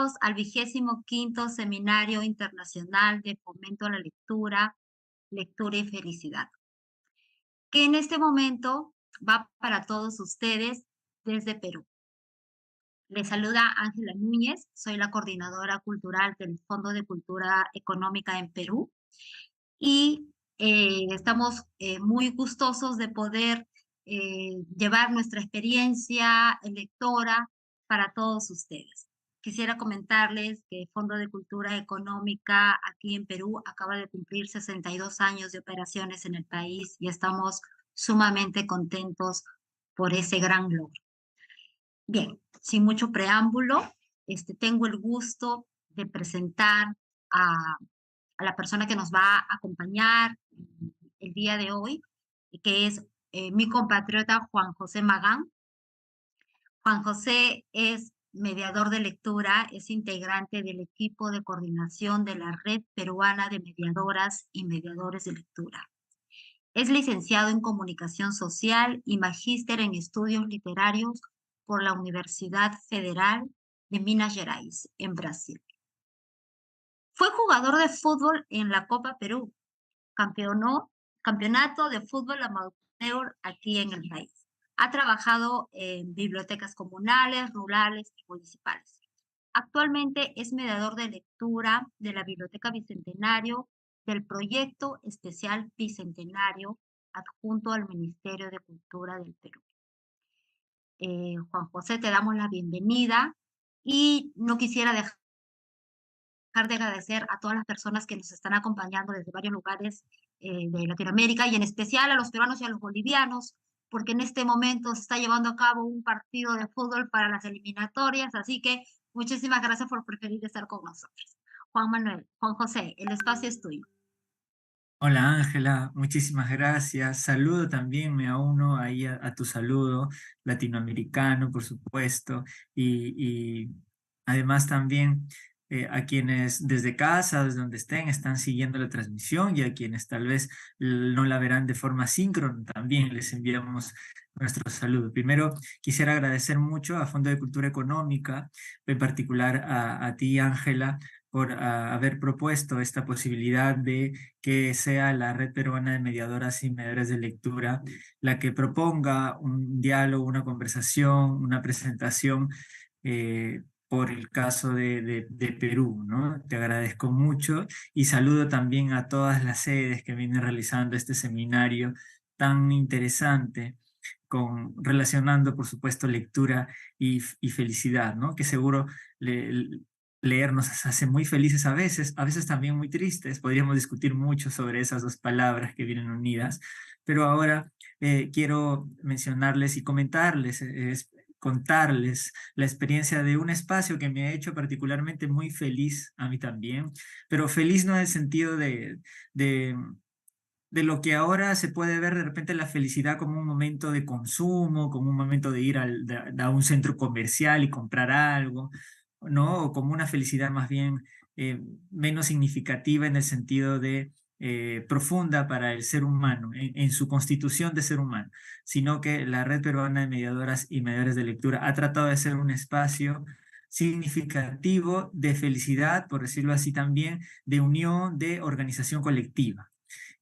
Bienvenidos al 25º Seminario Internacional de Fomento a la Lectura, Lectura y Felicidad, que en este momento va para todos ustedes desde Perú. Les saluda Ángela Núñez, soy la coordinadora cultural del Fondo de Cultura Económica en Perú y estamos muy gustosos de poder llevar nuestra experiencia lectora para todos ustedes. Quisiera comentarles que el Fondo de Cultura Económica aquí en Perú acaba de cumplir 62 años de operaciones en el país y estamos sumamente contentos por ese gran logro. Bien, sin mucho preámbulo, tengo el gusto de presentar a, a la persona que nos va a acompañar el día de hoy, que es mi compatriota Juan José Magán. Juan José es mediador de lectura, es integrante del equipo de coordinación de la Red Peruana de Mediadoras y Mediadores de Lectura. Es licenciado en Comunicación Social y magíster en Estudios Literarios por la Universidad Federal de Minas Gerais, en Brasil. Fue jugador de fútbol en la Copa Perú, campeonato de fútbol amateur aquí en el país. Ha trabajado en bibliotecas comunales, rurales y municipales. Actualmente es mediador de lectura de la Biblioteca Bicentenario del Proyecto Especial Bicentenario adjunto al Ministerio de Cultura del Perú. Juan José, te damos la bienvenida y no quisiera dejar de agradecer a todas las personas que nos están acompañando desde varios lugares de Latinoamérica y en especial a los peruanos y a los bolivianos, porque en este momento se está llevando a cabo un partido de fútbol para las eliminatorias, así que muchísimas gracias por preferir estar con nosotros. Juan José, el espacio es tuyo. Hola Ángela, muchísimas gracias. Saludo también, me uno ahí a tu saludo latinoamericano, por supuesto, y además también a quienes desde casa, desde donde estén, están siguiendo la transmisión y a quienes tal vez no la verán de forma síncrona, también les enviamos nuestro saludo. Primero, quisiera agradecer mucho a Fondo de Cultura Económica, en particular a ti, Ángela, por haber propuesto esta posibilidad de que sea la Red Peruana de Mediadoras y Mediadores de Lectura la que proponga un diálogo, una conversación, una presentación por el caso de Perú, ¿no? Te agradezco mucho y saludo también a todas las sedes que vienen realizando este seminario tan interesante relacionando, por supuesto, lectura y felicidad, ¿no? Que seguro leer nos hace muy felices a veces también muy tristes. Podríamos discutir mucho sobre esas dos palabras que vienen unidas, pero ahora quiero mencionarles y comentarles, contarles la experiencia de un espacio que me ha hecho particularmente muy feliz a mí también, pero feliz no en el sentido de de lo que ahora se puede ver de repente la felicidad como un momento de consumo, como un momento de ir a un centro comercial y comprar algo, ¿no? O como una felicidad más bien menos significativa en el sentido de profunda para el ser humano, en su constitución de ser humano, sino que la Red Peruana de Mediadoras y Mediadores de Lectura ha tratado de ser un espacio significativo de felicidad, por decirlo así también, de unión, de organización colectiva.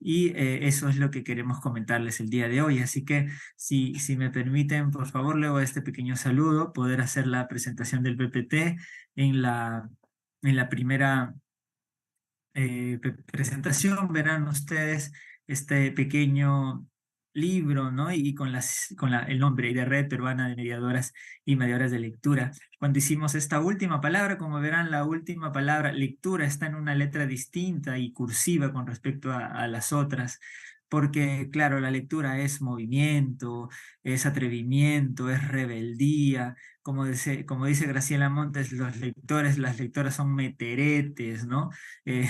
Y eso es lo que queremos comentarles el día de hoy. Así que si me permiten, por favor, luego de este pequeño saludo, poder hacer la presentación del PPT en en la primera presentación. Verán ustedes este pequeño libro, ¿no? Y con el nombre de Red Peruana de Mediadoras y Mediadoras de Lectura. Cuando hicimos esta última palabra, como verán, la última palabra, lectura, está en una letra distinta y cursiva con respecto a las otras. Porque, claro, la lectura es movimiento, es atrevimiento, es rebeldía. Como dice Graciela Montes, los lectores, las lectoras son meteretes, ¿no? Eh,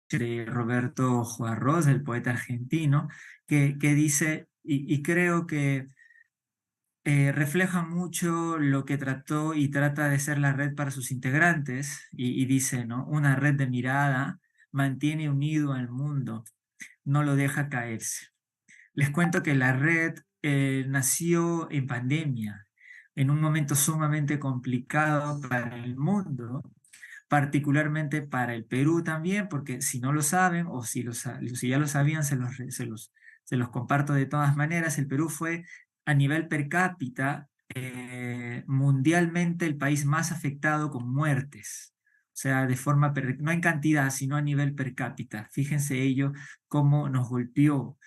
de Roberto Juarros, el poeta argentino, que dice, y creo que refleja mucho lo que trató y trata de ser la red para sus integrantes, y dice, ¿no? Una red de mirada mantiene unido al mundo, no lo deja caerse. Les cuento que la red nació en pandemia, en un momento sumamente complicado para el mundo, particularmente para el Perú también, porque si no lo saben, o si ya lo sabían, se los comparto de todas maneras. El Perú fue a nivel per cápita mundialmente el país más afectado con muertes. O sea, no en cantidad, sino a nivel per cápita. Fíjense ello, cómo nos golpeó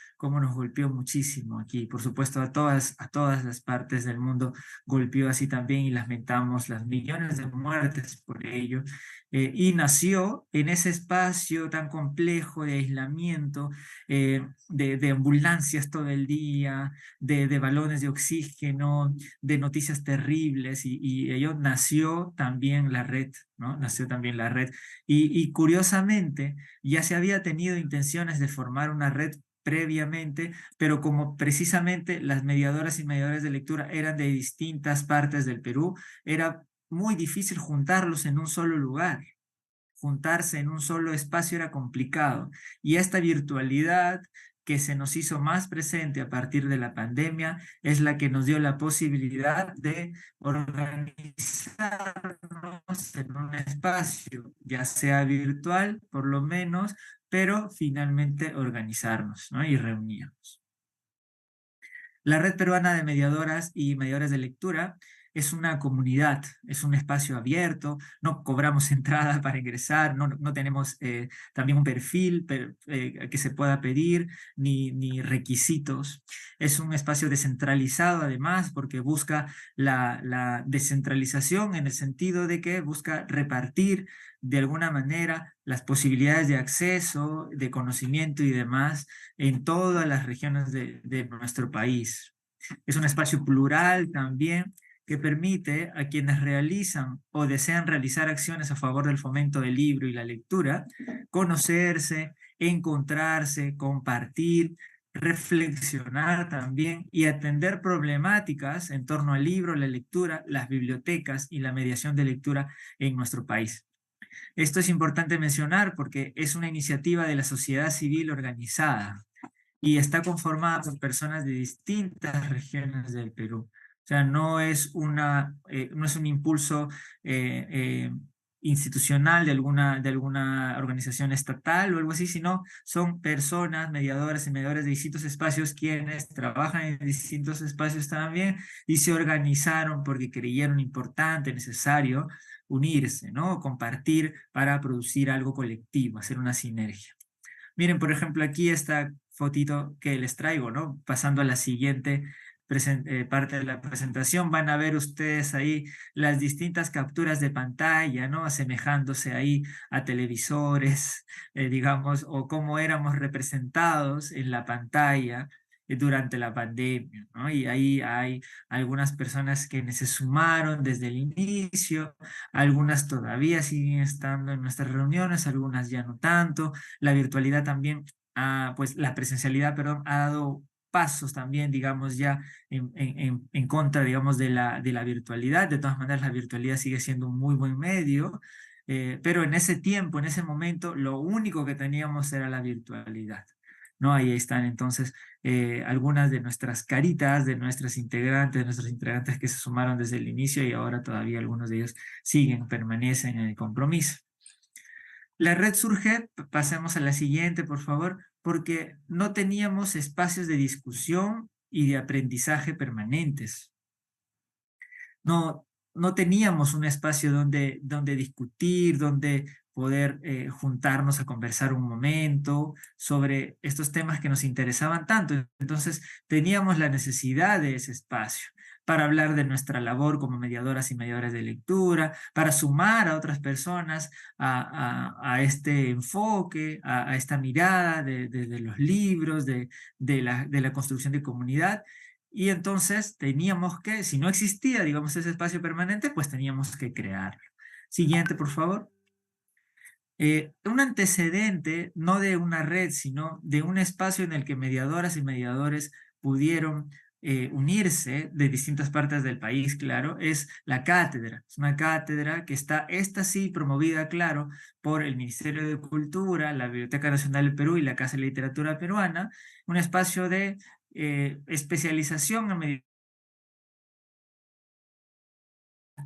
muchísimo aquí. Por supuesto, a todas las partes del mundo golpeó así también, y lamentamos las millones de muertes por ello. Y nació en ese espacio tan complejo de aislamiento, de ambulancias todo el día, de balones de oxígeno, de noticias terribles, y ello nació también la red, ¿no? Nació también la red. Y curiosamente, ya se había tenido intenciones de formar una red previamente, pero como precisamente las mediadoras y mediadores de lectura eran de distintas partes del Perú, era muy difícil juntarlos en un solo lugar. Juntarse en un solo espacio era complicado. Y esta virtualidad que se nos hizo más presente a partir de la pandemia es la que nos dio la posibilidad de organizarnos en un espacio, ya sea virtual por lo menos, pero finalmente organizarnos, ¿no? Y reunirnos. La Red Peruana de Mediadoras y Mediadores de Lectura es una comunidad, es un espacio abierto, no cobramos entrada para ingresar, no tenemos también un perfil que se pueda pedir, ni requisitos. Es un espacio descentralizado además, porque busca la descentralización en el sentido de que busca repartir de alguna manera las posibilidades de acceso, de conocimiento y demás en todas las regiones de nuestro país. Es un espacio plural también, que permite a quienes realizan o desean realizar acciones a favor del fomento del libro y la lectura, conocerse, encontrarse, compartir, reflexionar también y atender problemáticas en torno al libro, la lectura, las bibliotecas y la mediación de lectura en nuestro país. Esto es importante mencionar porque es una iniciativa de la sociedad civil organizada y está conformada por personas de distintas regiones del Perú. O sea, no es un impulso eh, eh, institucional de alguna organización estatal o algo así, sino son personas, mediadoras y mediadores de distintos espacios, quienes trabajan en distintos espacios también y se organizaron porque creyeron importante, necesario unirse, ¿no? Compartir para producir algo colectivo, hacer una sinergia. Miren, por ejemplo, aquí esta fotito que les traigo, ¿no? Pasando a la siguiente parte de la presentación, van a ver ustedes ahí las distintas capturas de pantalla, ¿no? Asemejándose ahí a televisores, digamos, o cómo éramos representados en la pantalla durante la pandemia, ¿no? Y ahí hay algunas personas que se sumaron desde el inicio, algunas todavía siguen estando en nuestras reuniones, algunas ya no tanto. La virtualidad también, pues la presencialidad, perdón, ha dado pasos también, digamos, ya en contra, digamos, de la virtualidad. De todas maneras, la virtualidad sigue siendo un muy buen medio, pero en ese tiempo, en ese momento, lo único que teníamos era la virtualidad. ¿No? Ahí están entonces algunas de nuestras caritas, de nuestros integrantes que se sumaron desde el inicio, y ahora todavía algunos de ellos permanecen en el compromiso. La red surge, pasemos a la siguiente, por favor, porque no teníamos espacios de discusión y de aprendizaje permanentes. No, no teníamos un espacio donde discutir, donde poder juntarnos a conversar un momento sobre estos temas que nos interesaban tanto. Entonces, teníamos la necesidad de ese espacio para hablar de nuestra labor como mediadoras y mediadores de lectura, para sumar a otras personas a este enfoque, a esta mirada de los libros, de la construcción de comunidad. Y entonces teníamos que, si no existía, digamos, ese espacio permanente, pues teníamos que crearlo. Siguiente, por favor. Un antecedente no de una red, sino de un espacio en el que mediadoras y mediadores pudieron unirse de distintas partes del país, claro, es la cátedra. Es una cátedra que está, esta sí, promovida, claro, por el Ministerio de Cultura, la Biblioteca Nacional del Perú y la Casa de Literatura Peruana, un espacio de especialización en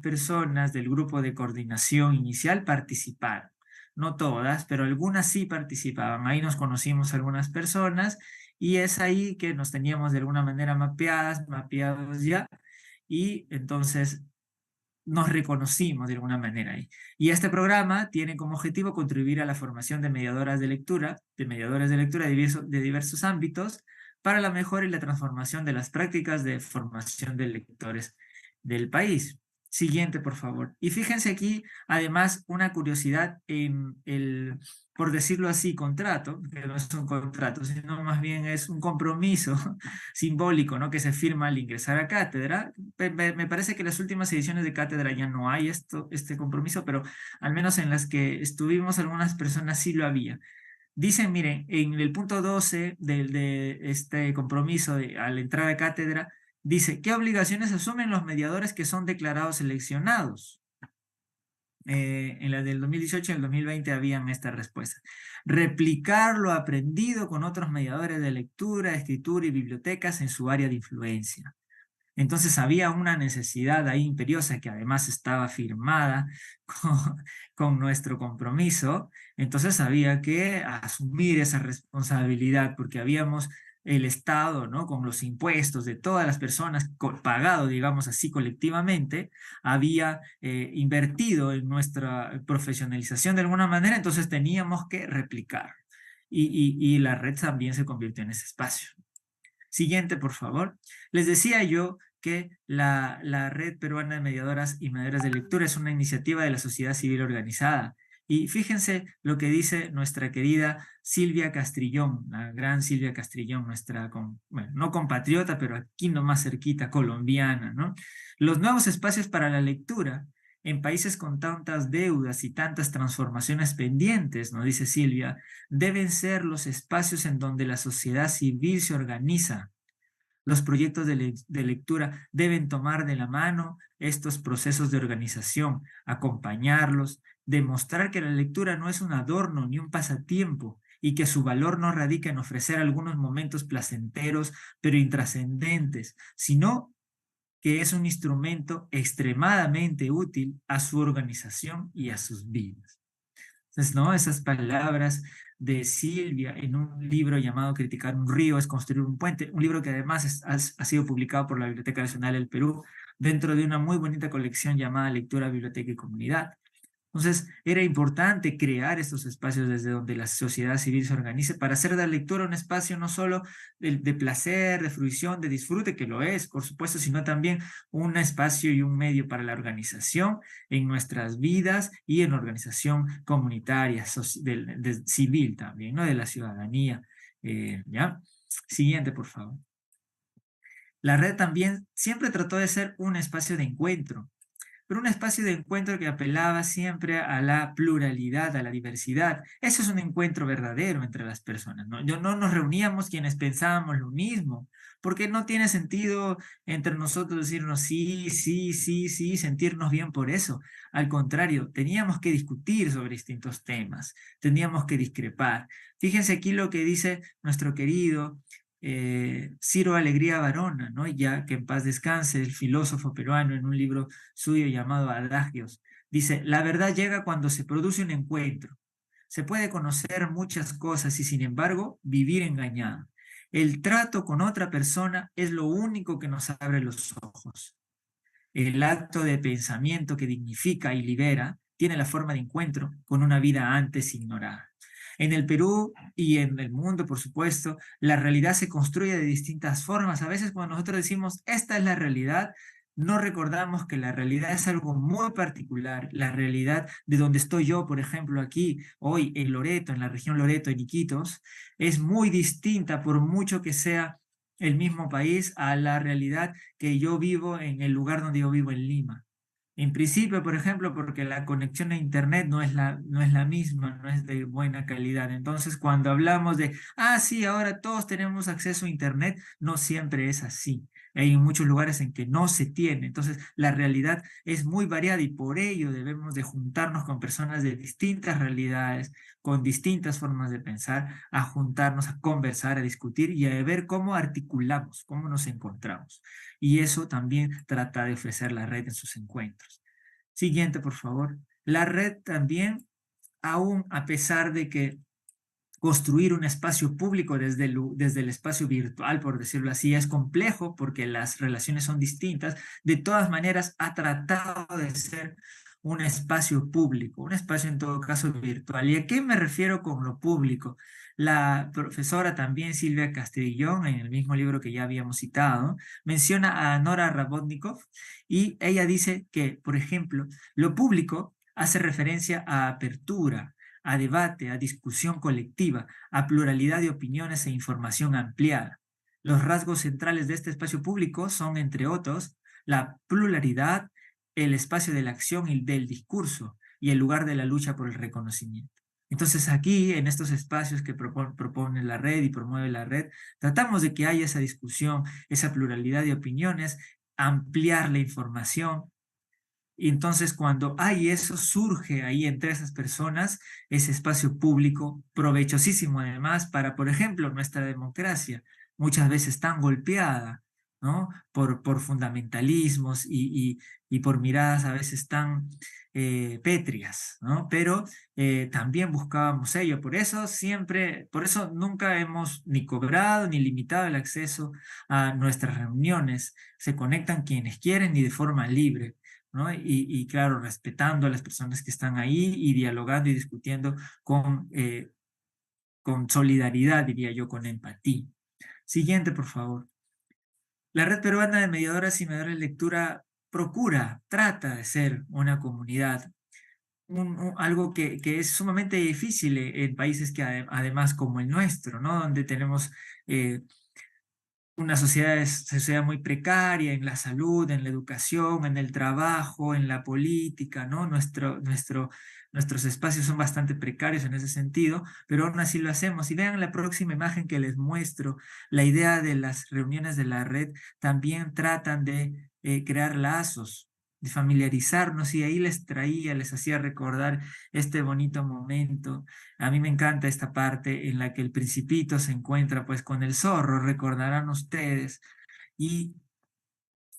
personas del grupo de coordinación inicial participaron. No todas, pero algunas sí participaban. Ahí nos conocimos algunas personas y es ahí que nos teníamos de alguna manera mapeados ya, y entonces nos reconocimos de alguna manera ahí. Y este programa tiene como objetivo contribuir a la formación de mediadoras de lectura, de mediadores de lectura de diversos ámbitos, para la mejora y la transformación de las prácticas de formación de lectores del país. Siguiente, por favor. Y fíjense aquí, además, una curiosidad en el, por decirlo así, contrato, que no es un contrato, sino más bien es un compromiso simbólico, ¿no? Que se firma al ingresar a cátedra. Me parece que en las últimas ediciones de cátedra ya no hay este compromiso, pero al menos en las que estuvimos algunas personas sí lo había. Dicen, miren, en el punto 12 de este compromiso al entrar a cátedra, dice, ¿qué obligaciones asumen los mediadores que son declarados seleccionados? En la del 2018 y el 2020 habían esta respuesta. Replicar lo aprendido con otros mediadores de lectura, escritura y bibliotecas en su área de influencia. Entonces había una necesidad ahí imperiosa que además estaba firmada con nuestro compromiso. Entonces había que asumir esa responsabilidad porque habíamos el Estado, ¿no? Con los impuestos de todas las personas pagado, digamos así, colectivamente, había invertido en nuestra profesionalización de alguna manera, entonces teníamos que replicar. Y la red también se convirtió en ese espacio. Siguiente, por favor. Les decía yo que la Red Peruana de Mediadoras y Mediadores de Lectura es una iniciativa de la sociedad civil organizada. Y fíjense lo que dice nuestra querida Silvia Castrillón, la gran Silvia Castrillón, nuestra, bueno, no compatriota, pero aquí nomás cerquita, colombiana, ¿no? Los nuevos espacios para la lectura en países con tantas deudas y tantas transformaciones pendientes, nos dice Silvia, deben ser los espacios en donde la sociedad civil se organiza. Los proyectos de lectura deben tomar de la mano estos procesos de organización, acompañarlos, demostrar que la lectura no es un adorno ni un pasatiempo y que su valor no radica en ofrecer algunos momentos placenteros pero intrascendentes, sino que es un instrumento extremadamente útil a su organización y a sus vidas. Entonces, ¿no? Esas palabras de Silvia en un libro llamado Criticar un río es construir un puente, un libro que además ha sido publicado por la Biblioteca Nacional del Perú dentro de una muy bonita colección llamada Lectura, Biblioteca y Comunidad. Entonces, era importante crear estos espacios desde donde la sociedad civil se organice para hacer de la lectura un espacio no solo de placer, de fruición, de disfrute, que lo es, por supuesto, sino también un espacio y un medio para la organización en nuestras vidas y en la organización comunitaria, civil también, ¿no? De la ciudadanía. ¿Ya? Siguiente, por favor. La red también siempre trató de ser un espacio de encuentro, pero un espacio de encuentro que apelaba siempre a la pluralidad, a la diversidad. Eso es un encuentro verdadero entre las personas, ¿no? No nos reuníamos quienes pensábamos lo mismo, porque no tiene sentido entre nosotros decirnos sí, sí, sí, sí, sentirnos bien por eso. Al contrario, teníamos que discutir sobre distintos temas, teníamos que discrepar. Fíjense aquí lo que dice nuestro querido Ciro Alegría Varona, ¿no? Ya que en paz descanse, el filósofo peruano, en un libro suyo llamado Adagios. Dice, la verdad llega cuando se produce un encuentro. Se puede conocer muchas cosas y sin embargo vivir engañado. El trato con otra persona es lo único que nos abre los ojos. El acto de pensamiento que dignifica y libera tiene la forma de encuentro con una vida antes ignorada. En el Perú y en el mundo, por supuesto, la realidad se construye de distintas formas. A veces cuando nosotros decimos, esta es la realidad, no recordamos que la realidad es algo muy particular. La realidad de donde estoy yo, por ejemplo, aquí, hoy en Loreto, en la región Loreto, en Iquitos, es muy distinta por mucho que sea el mismo país a la realidad que yo vivo en el lugar donde yo vivo en Lima. En principio, por ejemplo, porque la conexión a Internet no es la misma, no es de buena calidad. Entonces, cuando hablamos de, sí, ahora todos tenemos acceso a Internet, no siempre es así. Hay muchos lugares en que no se tiene. Entonces, la realidad es muy variada y por ello debemos de juntarnos con personas de distintas realidades, con distintas formas de pensar, a juntarnos, a conversar, a discutir y a ver cómo articulamos, cómo nos encontramos. Y eso también trata de ofrecer la red en sus encuentros. Siguiente, por favor. La red también, aún a pesar de que construir un espacio público desde el espacio virtual, por decirlo así, es complejo porque las relaciones son distintas, de todas maneras ha tratado de ser un espacio público, un espacio en todo caso virtual. ¿Y a qué me refiero con lo público? La profesora también, Silvia Castrillón, en el mismo libro que ya habíamos citado, menciona a Nora Rabotnikov y ella dice que, por ejemplo, lo público hace referencia a apertura, a debate, a discusión colectiva, a pluralidad de opiniones e información ampliada. Los rasgos centrales de este espacio público son, entre otros, la pluralidad, el espacio de la acción y del discurso y el lugar de la lucha por el reconocimiento. Entonces aquí, en estos espacios que propone la red y promueve la red, tratamos de que haya esa discusión, esa pluralidad de opiniones, ampliar la información, y entonces cuando hay eso, surge ahí entre esas personas ese espacio público provechosísimo además para, por ejemplo, nuestra democracia, muchas veces tan golpeada, ¿no? Por fundamentalismos y por miradas a veces tan pétreas, ¿no? Pero también buscábamos ello. Por eso siempre, por eso nunca hemos ni cobrado ni limitado el acceso a nuestras reuniones. Se conectan quienes quieren y de forma libre, ¿no? Y claro, respetando a las personas que están ahí y dialogando y discutiendo con solidaridad, diría yo, con empatía. Siguiente, por favor. La Red Peruana de Mediadoras y Mediadores de Lectura trata de ser una comunidad, algo que es sumamente difícil en países que además como el nuestro, ¿no? Donde tenemos una sociedad muy precaria en la salud, en la educación, en el trabajo, en la política, ¿no? Nuestros espacios son bastante precarios en ese sentido, pero aún así lo hacemos. Y vean la próxima imagen que les muestro, la idea de las reuniones de la red también tratan de crear lazos, de familiarizarnos, y ahí les hacía recordar este bonito momento. A mí me encanta esta parte en la que el Principito se encuentra pues con el zorro, recordarán ustedes, y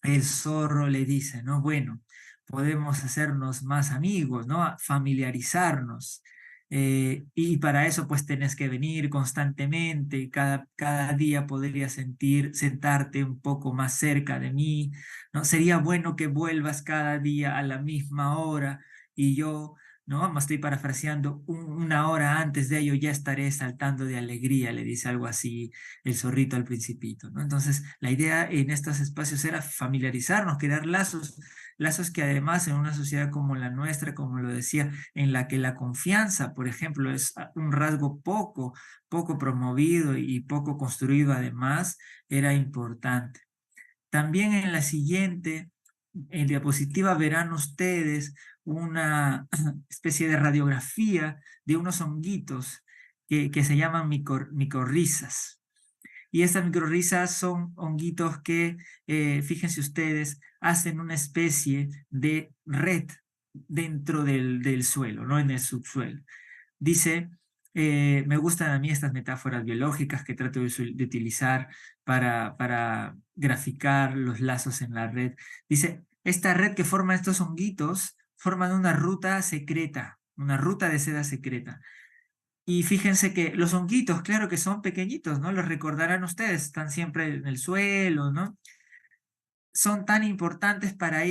el zorro le dice, ¿no? Bueno, podemos hacernos más amigos, ¿no? Familiarizarnos. Y para eso pues tenés que venir constantemente, cada día podría sentarte un poco más cerca de mí, ¿no? Sería bueno que vuelvas cada día a la misma hora y yo, ¿no? Me estoy parafraseando, una hora antes de ello ya estaré saltando de alegría, le dice algo así el zorrito al Principito, ¿no? Entonces, la idea en estos espacios era familiarizarnos, crear lazos, lazos que además en una sociedad como la nuestra, como lo decía, en la que la confianza, por ejemplo, es un rasgo poco promovido y poco construido además, era importante. También en la siguiente, en diapositiva verán ustedes una especie de radiografía de unos honguitos que se llaman micorrizas. Y estas microrrizas son honguitos que, fíjense ustedes, hacen una especie de red dentro del suelo, ¿no? En el subsuelo. Dice, me gustan a mí estas metáforas biológicas que trato de utilizar para graficar los lazos en la red. Dice, esta red que forman estos honguitos forman una ruta secreta, una ruta de seda secreta. Y fíjense que los honguitos, claro que son pequeñitos, ¿no? Los recordarán ustedes, están siempre en el suelo, ¿no? Son tan importantes para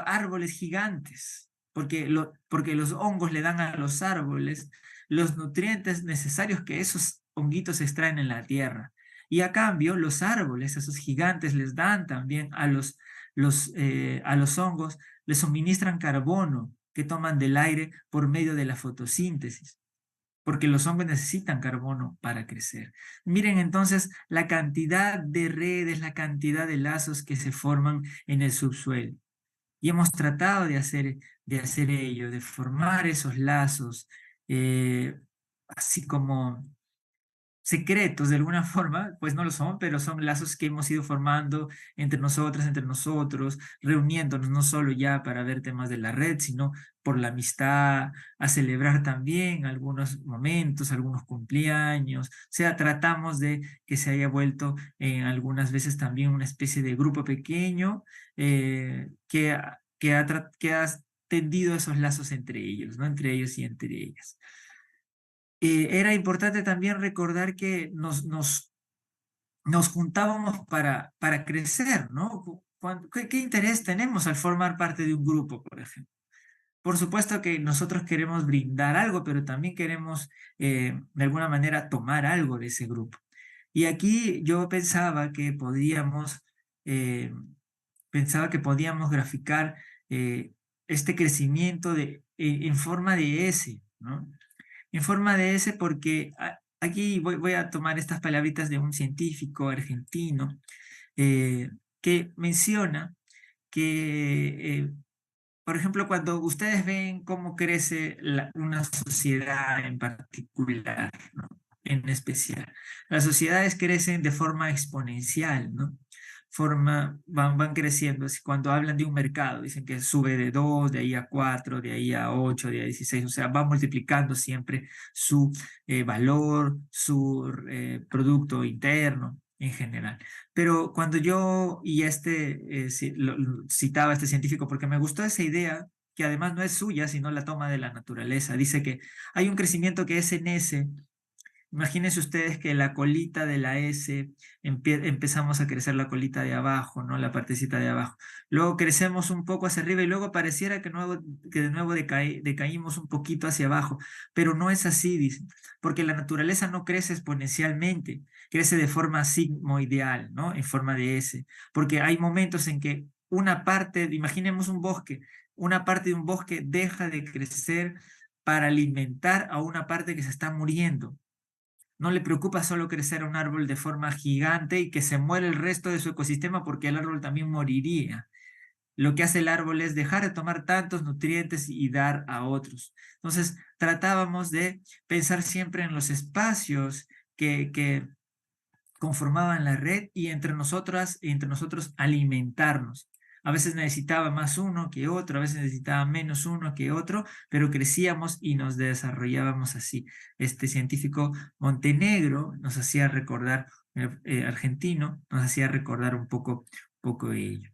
árboles gigantes, porque los hongos le dan a los árboles los nutrientes necesarios que esos honguitos extraen en la tierra. Y a cambio, los árboles, esos gigantes, les dan también a los hongos, les suministran carbono que toman del aire por medio de la fotosíntesis, porque los hongos necesitan carbono para crecer. Miren entonces la cantidad de redes, la cantidad de lazos que se forman en el subsuelo. Y hemos tratado de hacer ello, de formar esos lazos, así como secretos de alguna forma, pues no lo son, pero son lazos que hemos ido formando entre nosotras, entre nosotros, reuniéndonos no solo ya para ver temas de la red, sino por la amistad, a celebrar también algunos momentos, algunos cumpleaños. O sea, tratamos de que se haya vuelto algunas veces también una especie de grupo pequeño que ha tendido esos lazos entre ellos, ¿no? Entre ellos y entre ellas. Era importante también recordar que nos juntábamos para crecer, ¿no? ¿Qué interés tenemos al formar parte de un grupo, por ejemplo? Por supuesto que nosotros queremos brindar algo, pero también queremos, de alguna manera, tomar algo de ese grupo. Y aquí yo eh, pensaba que podíamos graficar eh, este crecimiento en forma de S, ¿no? En forma de S porque aquí voy a tomar estas palabritas de un científico argentino que menciona que, por ejemplo, cuando ustedes ven cómo crece una sociedad en particular, ¿no? En especial, las sociedades crecen de forma exponencial, ¿no? Van creciendo. Así, cuando hablan de un mercado, dicen que sube de 2, de ahí a 4, de ahí a 8, de ahí a 16, o sea, va multiplicando siempre su valor, su producto interno en general. Pero cuando yo, y citaba a este científico porque me gustó esa idea, que además no es suya, sino la toma de la naturaleza. Dice que hay un crecimiento que es en S. Imagínense ustedes que la colita de la S, empezamos a crecer la colita de abajo, ¿no? La partecita de abajo. Luego crecemos un poco hacia arriba y luego pareciera que de nuevo decaímos un poquito hacia abajo. Pero no es así, dicen, porque la naturaleza no crece exponencialmente, crece de forma sigmoideal, ¿no? En forma de S. Porque hay momentos en que imaginemos un bosque, una parte de un bosque deja de crecer para alimentar a una parte que se está muriendo. No le preocupa solo crecer a un árbol de forma gigante y que se muere el resto de su ecosistema porque el árbol también moriría. Lo que hace el árbol es dejar de tomar tantos nutrientes y dar a otros. Entonces, tratábamos de pensar siempre en los espacios que conformaban la red y entre nosotros alimentarnos. A veces necesitaba más uno que otro, a veces necesitaba menos uno que otro, pero crecíamos y nos desarrollábamos así. Este científico Montenegro nos hacía recordar, argentino, nos hacía recordar poco de ello.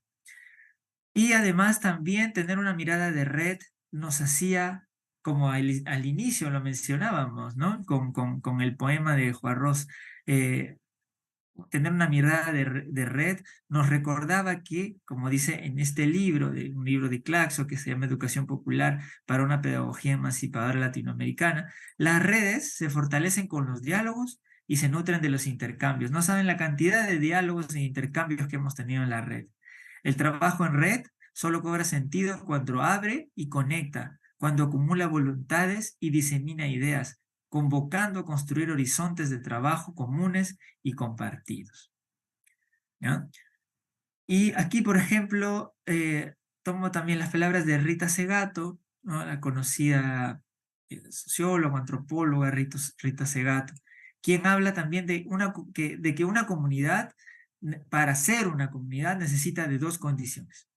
Y además también tener una mirada de red nos hacía, como al inicio lo mencionábamos, ¿no? Con el poema de Juan Ros, tener una mirada de red nos recordaba que, como dice en este libro, un libro de Claxo que se llama Educación Popular para una Pedagogía Emancipadora Latinoamericana, las redes se fortalecen con los diálogos y se nutren de los intercambios. No saben la cantidad de diálogos e intercambios que hemos tenido en la red. El trabajo en red solo cobra sentido cuando abre y conecta, cuando acumula voluntades y disemina ideas, convocando a construir horizontes de trabajo comunes y compartidos. ¿Ya? Y aquí, por ejemplo, tomo también las palabras de Rita Segato, ¿no? La conocida socióloga, antropóloga Rita Segato, quien habla también de que una comunidad, para ser una comunidad, necesita de dos condiciones: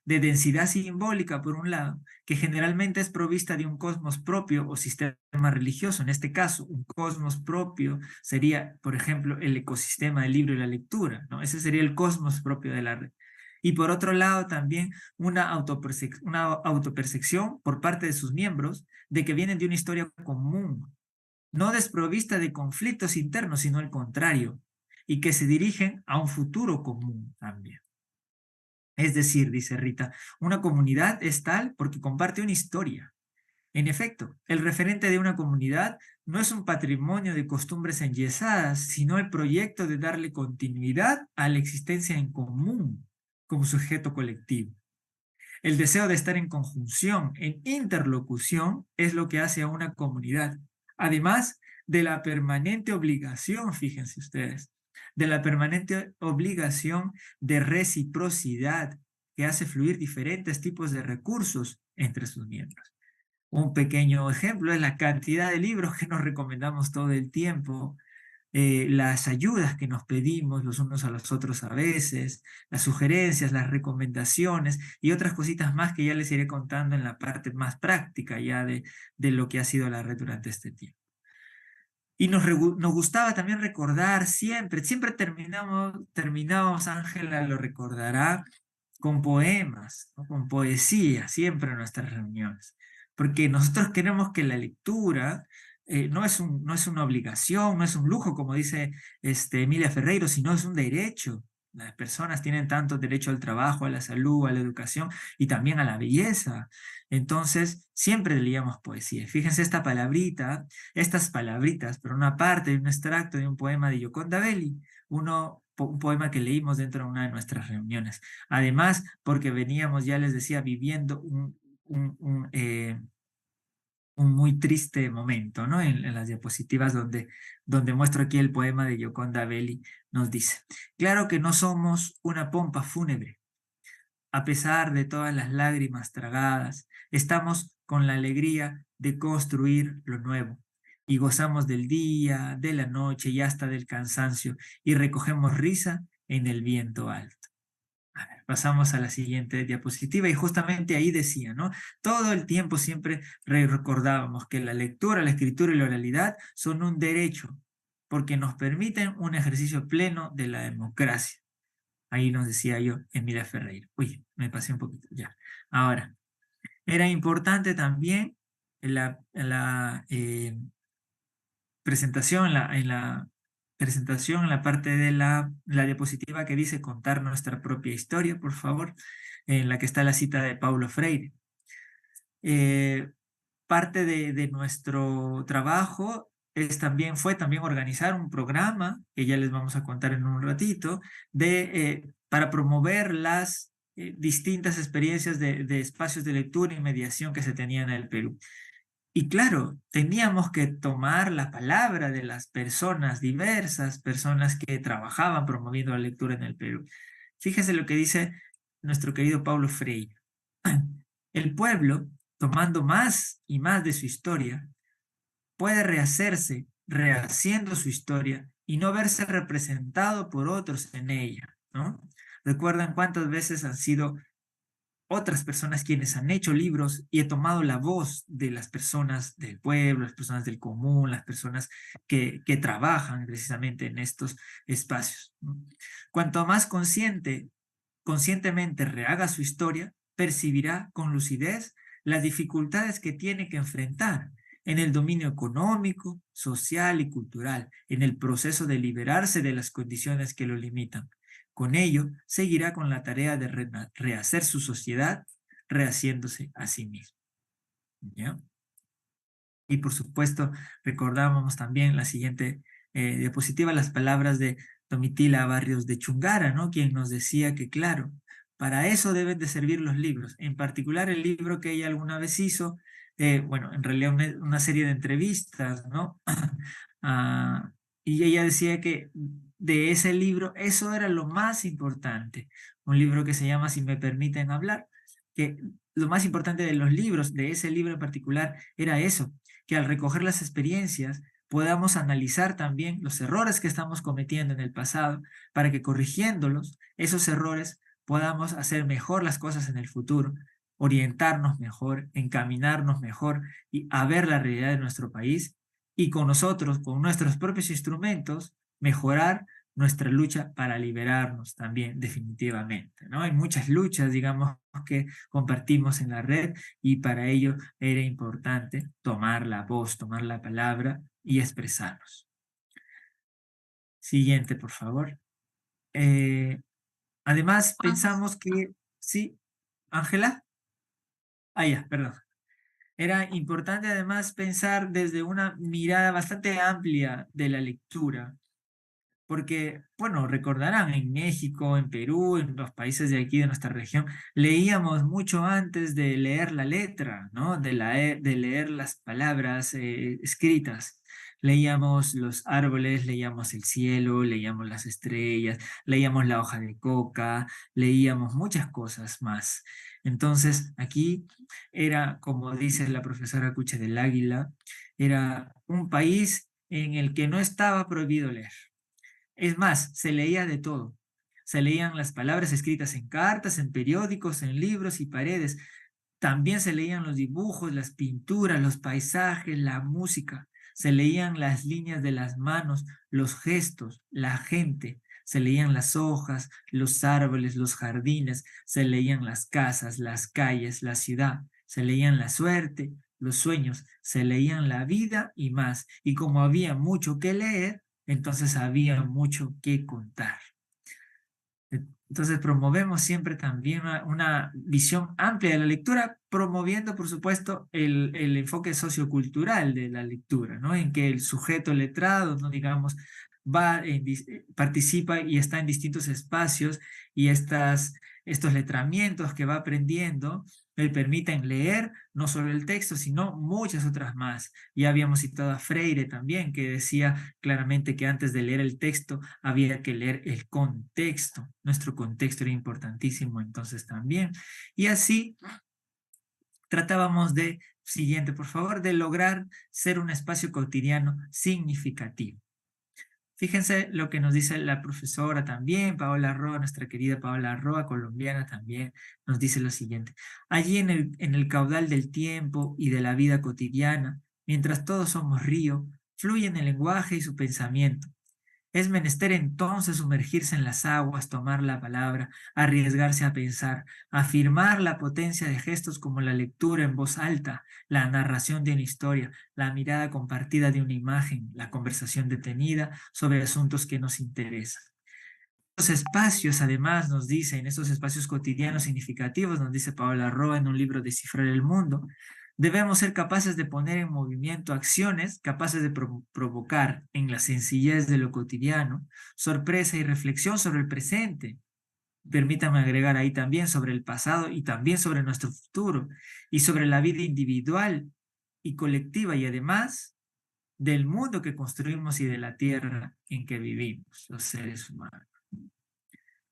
de densidad simbólica, por un lado, que generalmente es provista de un cosmos propio o sistema religioso. En este caso, un cosmos propio sería, por ejemplo, el ecosistema del libro y la lectura, ¿no? Ese sería el cosmos propio de la red. Y por otro lado, también una autopercepción por parte de sus miembros de que vienen de una historia común, no desprovista de conflictos internos, sino al contrario, y que se dirigen a un futuro común también. Es decir, dice Rita, una comunidad es tal porque comparte una historia. En efecto, el referente de una comunidad no es un patrimonio de costumbres enyesadas, sino el proyecto de darle continuidad a la existencia en común como sujeto colectivo. El deseo de estar en conjunción, en interlocución, es lo que hace a una comunidad. Además de la permanente obligación, fíjense ustedes, de la permanente obligación de reciprocidad que hace fluir diferentes tipos de recursos entre sus miembros. Un pequeño ejemplo es la cantidad de libros que nos recomendamos todo el tiempo, las ayudas que nos pedimos los unos a los otros a veces, las sugerencias, las recomendaciones y otras cositas más que ya les iré contando en la parte más práctica ya de lo que ha sido la red durante este tiempo. Y nos gustaba también recordar siempre terminamos, Ángela lo recordará, con poemas, ¿no? Con poesía, siempre en nuestras reuniones. Porque nosotros queremos que la lectura no es una obligación, no es un lujo, como dice Emilia Ferreiro, sino es un derecho. Las personas tienen tanto derecho al trabajo, a la salud, a la educación y también a la belleza. Entonces, siempre leíamos poesía. Fíjense estas palabritas, pero una parte de un extracto de un poema de Gioconda Belli, un poema que leímos dentro de una de nuestras reuniones. Además, porque veníamos, ya les decía, viviendo un muy triste momento, ¿no? En las diapositivas donde muestro aquí el poema de Gioconda Belli, nos dice: claro que no somos una pompa fúnebre. A pesar de todas las lágrimas tragadas, estamos con la alegría de construir lo nuevo y gozamos del día, de la noche y hasta del cansancio y recogemos risa en el viento alto. A ver, pasamos a la siguiente diapositiva y justamente ahí decía, ¿no? Todo el tiempo siempre recordábamos que la lectura, la escritura y la oralidad son un derecho porque nos permiten un ejercicio pleno de la democracia. Ahí nos decía yo, Emilia Ferreira. Uy, me pasé un poquito, ya. Ahora, era importante también en la presentación, en la presentación, en la parte de la diapositiva que dice contar nuestra propia historia, por favor, en la que está la cita de Paulo Freire. Eh, Parte de nuestro trabajo fue también organizar un programa, que ya les vamos a contar en un ratito, para promover las distintas experiencias de espacios de lectura y mediación que se tenían en el Perú. Y claro, teníamos que tomar la palabra de las personas diversas, personas que trabajaban promoviendo la lectura en el Perú. Fíjense lo que dice nuestro querido Paulo Freire. El pueblo, tomando más y más de su historia, puede rehacerse, rehaciendo su historia y no verse representado por otros en ella, ¿no? ¿Recuerdan cuántas veces han sido otras personas quienes han hecho libros y he tomado la voz de las personas del pueblo, las personas del común, las personas que trabajan precisamente en estos espacios, ¿no? Cuanto más conscientemente rehaga su historia, percibirá con lucidez las dificultades que tiene que enfrentar en el dominio económico, social y cultural, en el proceso de liberarse de las condiciones que lo limitan. Con ello, seguirá con la tarea de rehacer su sociedad, rehaciéndose a sí mismo. ¿Ya? Y por supuesto, recordábamos también la siguiente diapositiva, las palabras de Domitila Barrios de Chungara, ¿no? Quien nos decía que, claro, para eso deben de servir los libros, en particular el libro que ella alguna vez hizo, bueno, en realidad una serie de entrevistas, ¿no? Ah, y ella decía que de ese libro, eso era lo más importante, un libro que se llama Si me permiten hablar, que lo más importante de los libros, de ese libro en particular, era eso, que al recoger las experiencias podamos analizar también los errores que estamos cometiendo en el pasado para que corrigiéndolos, esos errores, podamos hacer mejor las cosas en el futuro, orientarnos mejor, encaminarnos mejor y a ver la realidad de nuestro país y con nosotros, con nuestros propios instrumentos, mejorar nuestra lucha para liberarnos también definitivamente, ¿no? Hay muchas luchas, digamos, que compartimos en la red y para ello era importante tomar la voz, tomar la palabra y expresarnos. Siguiente, por favor. Además, pensamos que, sí, Ángela, ya, perdón. Era importante además pensar desde una mirada bastante amplia de la lectura, porque, bueno, recordarán, en México, en Perú, en los países de aquí de nuestra región, leíamos mucho antes de leer la letra, ¿no? De leer las palabras escritas. Leíamos los árboles, leíamos el cielo, leíamos las estrellas, leíamos la hoja de coca, leíamos muchas cosas más. Entonces, aquí era, como dice la profesora Cucha del Águila, era un país en el que no estaba prohibido leer. Es más, se leía de todo. Se leían las palabras escritas en cartas, en periódicos, en libros y paredes. También se leían los dibujos, las pinturas, los paisajes, la música. Se leían las líneas de las manos, los gestos, la gente. Se leían las hojas, los árboles, los jardines. Se leían las casas, las calles, la ciudad. Se leían la suerte, los sueños. Se leían la vida y más. Y como había mucho que leer, entonces había mucho que contar. Entonces promovemos siempre también una visión amplia de la lectura, promoviendo, por supuesto, el enfoque sociocultural de la lectura, ¿no? En que el sujeto letrado, no digamos, participa y está en distintos espacios y estos letramientos que va aprendiendo le permiten leer no solo el texto, sino muchas otras más. Ya habíamos citado a Freire también, que decía claramente que antes de leer el texto había que leer el contexto. Nuestro contexto era importantísimo entonces también. Y así tratábamos de, siguiente por favor, de lograr ser un espacio cotidiano significativo. Fíjense lo que nos dice la profesora también, Paola Roa, nuestra querida Paola Roa, colombiana también, nos dice lo siguiente. Allí en el caudal del tiempo y de la vida cotidiana, mientras todos somos río, fluyen el lenguaje y su pensamiento. Es menester entonces sumergirse en las aguas, tomar la palabra, arriesgarse a pensar, afirmar la potencia de gestos como la lectura en voz alta, la narración de una historia, la mirada compartida de una imagen, la conversación detenida sobre asuntos que nos interesan. Los espacios, además, nos dice, en esos espacios cotidianos significativos, nos dice Paola Roa en un libro Descifrar el Mundo, debemos ser capaces de poner en movimiento acciones capaces de provocar en la sencillez de lo cotidiano sorpresa y reflexión sobre el presente. Permítame agregar ahí también sobre el pasado y también sobre nuestro futuro y sobre la vida individual y colectiva y además del mundo que construimos y de la tierra en que vivimos, los seres humanos.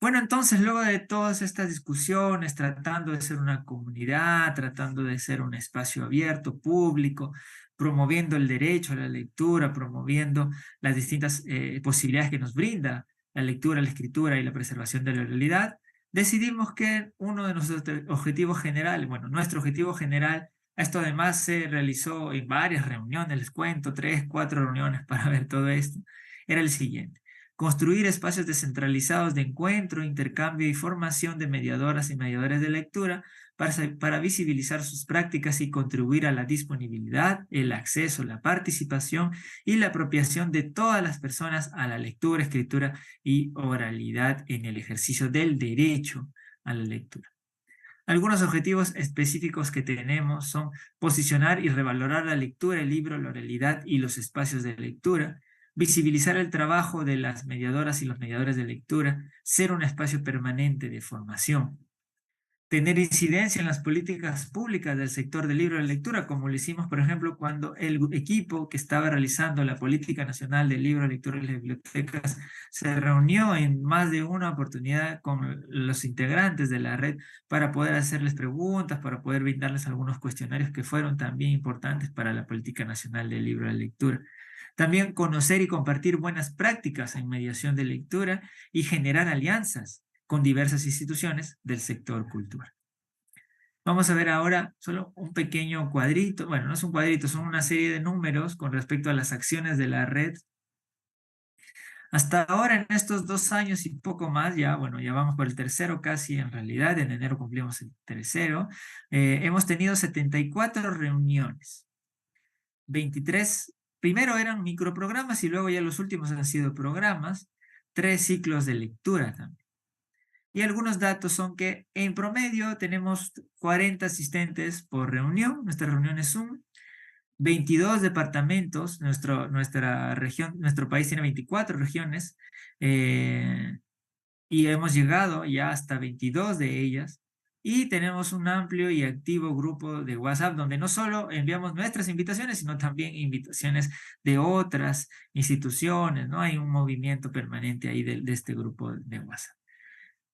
Bueno, entonces, luego de todas estas discusiones, tratando de ser una comunidad, tratando de ser un espacio abierto, público, promoviendo el derecho a la lectura, promoviendo las distintas posibilidades que nos brinda la lectura, la escritura y la preservación de la realidad, decidimos que uno de nuestros objetivos generales, bueno, nuestro objetivo general, esto además se realizó en varias reuniones, les cuento, 3, 4 reuniones para ver todo esto, era el siguiente. Construir espacios descentralizados de encuentro, intercambio y formación de mediadoras y mediadores de lectura para visibilizar sus prácticas y contribuir a la disponibilidad, el acceso, la participación y la apropiación de todas las personas a la lectura, escritura y oralidad en el ejercicio del derecho a la lectura. Algunos objetivos específicos que tenemos son posicionar y revalorar la lectura, el libro, la oralidad y los espacios de lectura, visibilizar el trabajo de las mediadoras y los mediadores de lectura, ser un espacio permanente de formación, tener incidencia en las políticas públicas del sector del libro y la lectura, como lo hicimos, por ejemplo, cuando el equipo que estaba realizando la Política Nacional del Libro, Lectura y las Bibliotecas se reunió en más de una oportunidad con los integrantes de la red para poder hacerles preguntas, para poder brindarles algunos cuestionarios que fueron también importantes para la Política Nacional del Libro y la Lectura. También conocer y compartir buenas prácticas en mediación de lectura y generar alianzas con diversas instituciones del sector cultural. Vamos a ver ahora solo un pequeño cuadrito, bueno, no es un cuadrito, son una serie de números con respecto a las acciones de la red. Hasta ahora, en estos 2 años y poco más, ya, bueno, ya vamos por el tercero casi en realidad, en enero cumplimos el tercero, hemos tenido 74 reuniones, 23, primero eran microprogramas y luego ya los últimos han sido programas, 3 ciclos de lectura también. Y algunos datos son que en promedio tenemos 40 asistentes por reunión, nuestra reunión es Zoom, 22 departamentos, nuestra región, nuestro país tiene 24 regiones, y hemos llegado ya hasta 22 de ellas, Y tenemos un amplio y activo grupo de WhatsApp donde no solo enviamos nuestras invitaciones, sino también invitaciones de otras instituciones, ¿no? Hay un movimiento permanente ahí de este grupo de WhatsApp.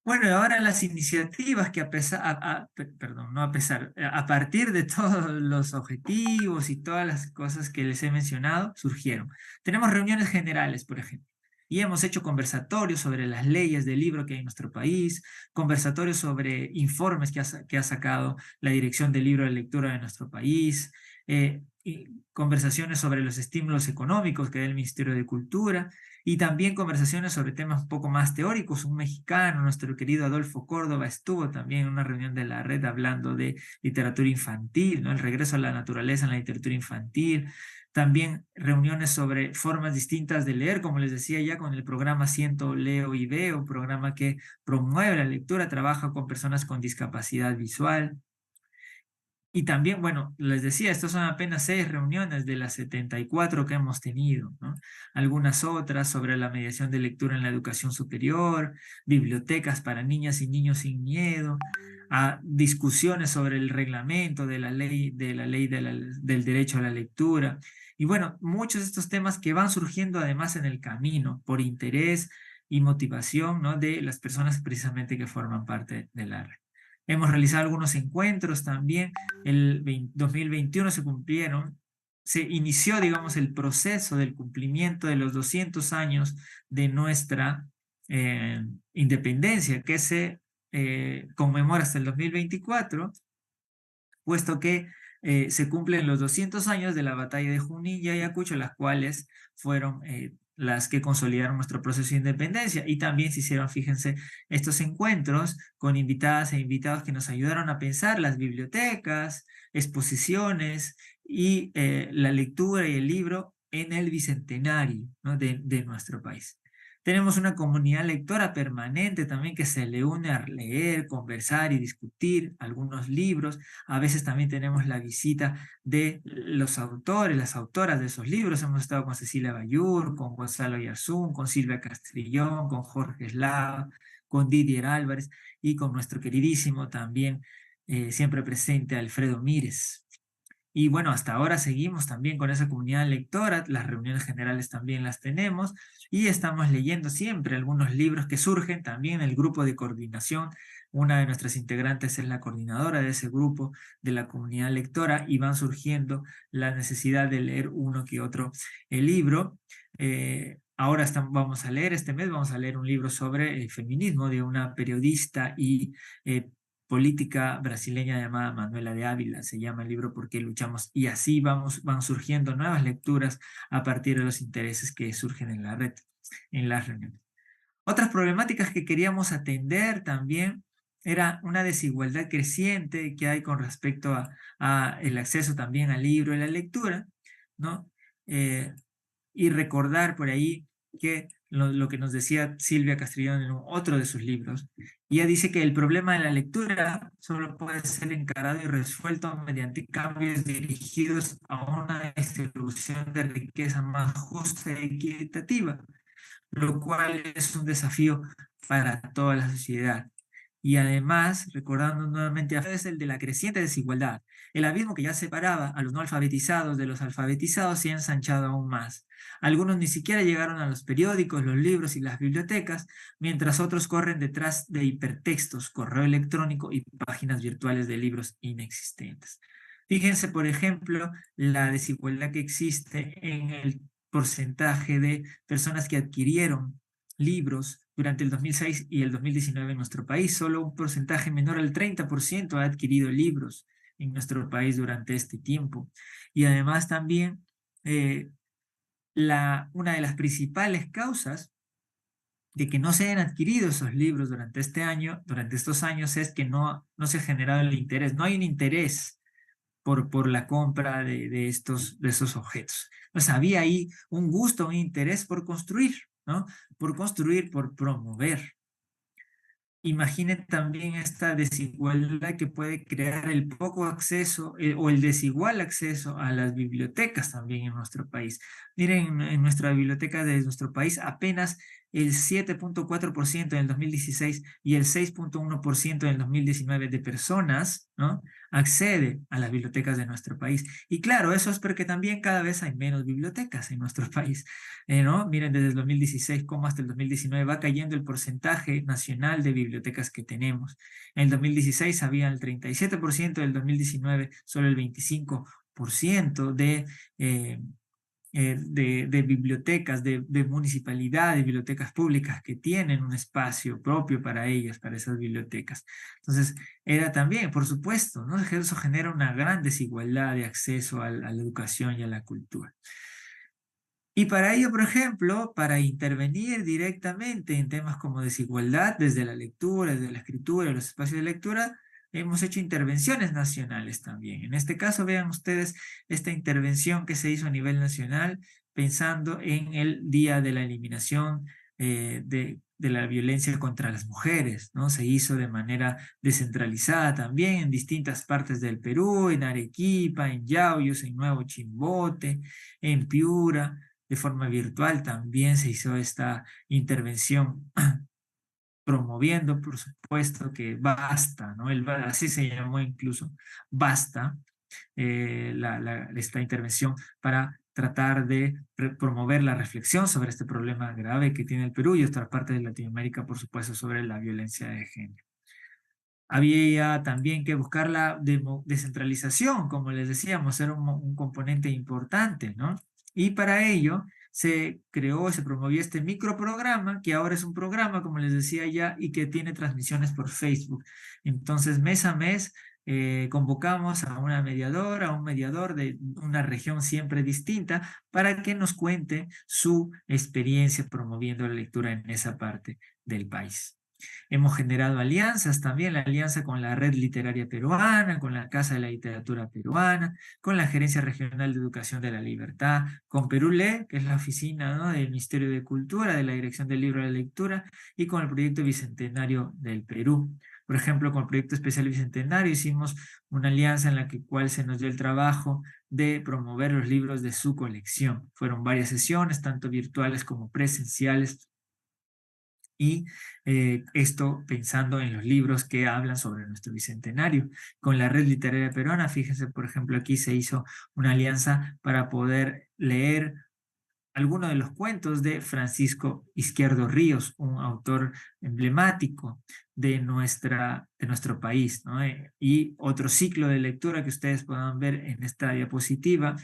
Bueno, y ahora las iniciativas que perdón, no a pesar, a partir de todos los objetivos y todas las cosas que les he mencionado, surgieron. Tenemos reuniones generales, por ejemplo, y hemos hecho conversatorios sobre las leyes del libro que hay en nuestro país, conversatorios sobre informes que ha sacado la Dirección del Libro de Lectura de nuestro país, y conversaciones sobre los estímulos económicos que da el Ministerio de Cultura, y también conversaciones sobre temas un poco más teóricos. Un mexicano, nuestro querido Adolfo Córdoba, estuvo también en una reunión de la red hablando de literatura infantil, ¿no? El regreso a la naturaleza en la literatura infantil. También reuniones sobre formas distintas de leer, como les decía ya, con el programa Siento, Leo y Veo, programa que promueve la lectura, trabaja con personas con discapacidad visual. Y también, bueno, les decía, estas son apenas 6 reuniones de las 74 que hemos tenido, ¿no? Algunas otras sobre la mediación de lectura en la educación superior, bibliotecas para niñas y niños sin miedo, discusiones sobre el reglamento del derecho a la lectura. Y bueno, muchos de estos temas que van surgiendo además en el camino por interés y motivación, ¿no? De las personas precisamente que forman parte de la red. Hemos realizado algunos encuentros también. El 2021 se inició, digamos, el proceso del cumplimiento de los 200 años de nuestra independencia, que se conmemora hasta el 2024, puesto que se cumplen los 200 años de la batalla de Junín y Ayacucho, las cuales fueron las que consolidaron nuestro proceso de independencia. Y también se hicieron, fíjense, estos encuentros con invitadas e invitados que nos ayudaron a pensar las bibliotecas, exposiciones y la lectura y el libro en el bicentenario, ¿no? de nuestro país. Tenemos una comunidad lectora permanente también que se le une a leer, conversar y discutir algunos libros. A veces también tenemos la visita de los autores, las autoras de esos libros. Hemos estado con Cecilia Bayur, con Gonzalo Yarzún, con Silvia Castrillón, con Jorge Eslava, con Didier Álvarez y con nuestro queridísimo también, siempre presente, Alfredo Mírez. Y bueno, hasta ahora seguimos también con esa comunidad lectora, las reuniones generales también las tenemos y estamos leyendo siempre algunos libros que surgen también en el grupo de coordinación. Una de nuestras integrantes es la coordinadora de ese grupo de la comunidad lectora y van surgiendo la necesidad de leer uno que otro libro. Ahora vamos a leer, este mes vamos a leer un libro sobre el feminismo de una periodista y política brasileña llamada Manuela de Ávila. Se llama el libro ¿Por qué luchamos? Y así van surgiendo nuevas lecturas a partir de los intereses que surgen en la red, en las reuniones. Otras problemáticas que queríamos atender también era una desigualdad creciente que hay con respecto a el acceso también al libro y la lectura, ¿no? Y recordar por ahí que lo que nos decía Silvia Castrillón en otro de sus libros. Ella dice que el problema de la lectura solo puede ser encarado y resuelto mediante cambios dirigidos a una distribución de riqueza más justa y equitativa, lo cual es un desafío para toda la sociedad. Y además, recordando nuevamente, es el de la creciente desigualdad. El abismo que ya separaba a los no alfabetizados de los alfabetizados se ha ensanchado aún más. Algunos ni siquiera llegaron a los periódicos, los libros y las bibliotecas, mientras otros corren detrás de hipertextos, correo electrónico y páginas virtuales de libros inexistentes. Fíjense, por ejemplo, la desigualdad que existe en el porcentaje de personas que adquirieron libros durante el 2006 y el 2019 en nuestro país. Solo un porcentaje menor al 30% ha adquirido libros en nuestro país durante este tiempo. Y además también una de las principales causas de que no se hayan adquirido esos libros durante estos años, es que no se ha generado el interés. No hay un interés por la compra de esos objetos. Entonces había ahí un gusto, un interés por construir, ¿no? Por construir, por promover. Imaginen también esta desigualdad que puede crear el poco acceso o el desigual acceso a las bibliotecas también en nuestro país. Miren, en nuestra biblioteca de nuestro país apenas el 7.4% en el 2016 y el 6.1% en el 2019 de personas, ¿no?, accede a las bibliotecas de nuestro país. Y claro, eso es porque también cada vez hay menos bibliotecas en nuestro país, ¿no? Miren, desde el 2016 como hasta el 2019 va cayendo el porcentaje nacional de bibliotecas que tenemos. En el 2016 había el 37%, del 2019 solo el 25% de bibliotecas, de municipalidades, bibliotecas públicas que tienen un espacio propio para ellas, para esas bibliotecas. Entonces, era también, por supuesto, ¿no? Eso genera una gran desigualdad de acceso a la educación y a la cultura. Y para ello, por ejemplo, para intervenir directamente en temas como desigualdad, desde la lectura, desde la escritura, los espacios de lectura, hemos hecho intervenciones nacionales también. En este caso, vean ustedes esta intervención que se hizo a nivel nacional, pensando en el Día de la Eliminación de la violencia contra las mujeres, ¿no? Se hizo de manera descentralizada también en distintas partes del Perú, en Arequipa, en Yauyos, en Nuevo Chimbote, en Piura. De forma virtual también se hizo esta intervención promoviendo, por supuesto, que basta, ¿no? Así se llamó incluso, basta, esta intervención para tratar de promover la reflexión sobre este problema grave que tiene el Perú y otra parte de Latinoamérica, por supuesto, sobre la violencia de género. Había también que buscar la descentralización, como les decíamos, era un componente importante, ¿no? Y para ello se creó, se promovió este microprograma, que ahora es un programa, como les decía ya, y que tiene transmisiones por Facebook. Entonces, mes a mes, convocamos a una mediadora, a un mediador de una región siempre distinta, para que nos cuente su experiencia promoviendo la lectura en esa parte del país. Hemos generado alianzas también, la alianza con la Red Literaria Peruana, con la Casa de la Literatura Peruana, con la Gerencia Regional de Educación de la Libertad, con Perú-Lee, que es la oficina, ¿no?, del Ministerio de Cultura, de la Dirección del Libro de la Lectura, y con el Proyecto Bicentenario del Perú. Por ejemplo, con el Proyecto Especial Bicentenario hicimos una alianza en la cual se nos dio el trabajo de promover los libros de su colección. Fueron varias sesiones, tanto virtuales como presenciales, y esto pensando en los libros que hablan sobre nuestro bicentenario. Con la Red Literaria Peruana, fíjense, por ejemplo, aquí se hizo una alianza para poder leer algunos de los cuentos de Francisco Izquierdo Ríos, un autor emblemático de nuestro país, ¿no? Y otro ciclo de lectura que ustedes puedan ver en esta diapositiva,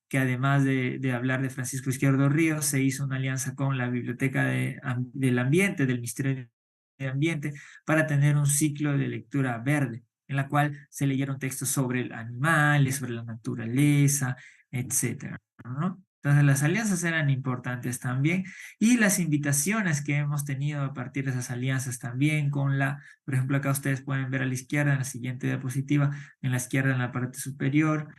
que además de hablar de Francisco Izquierdo Ríos, se hizo una alianza con la Biblioteca del Ambiente, del Ministerio de Ambiente, para tener un ciclo de lectura verde, en la cual se leyeron textos sobre animales, sobre la naturaleza, etcétera, ¿no? Entonces las alianzas eran importantes también y las invitaciones que hemos tenido a partir de esas alianzas también con por ejemplo, acá ustedes pueden ver a la izquierda en la siguiente diapositiva, en la izquierda en la parte superior,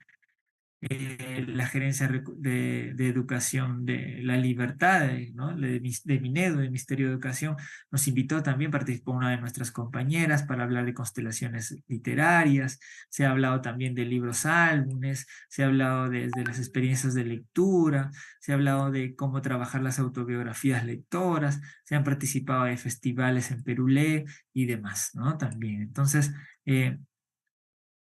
la Gerencia de Educación de la Libertad, ¿no?, de Minedo, del Ministerio de Educación, nos invitó también, participó una de nuestras compañeras para hablar de constelaciones literarias, se ha hablado también de libros álbumes, se ha hablado de las experiencias de lectura, se ha hablado de cómo trabajar las autobiografías lectoras, se han participado de festivales en Perú-Lee y demás, ¿no? También. Entonces,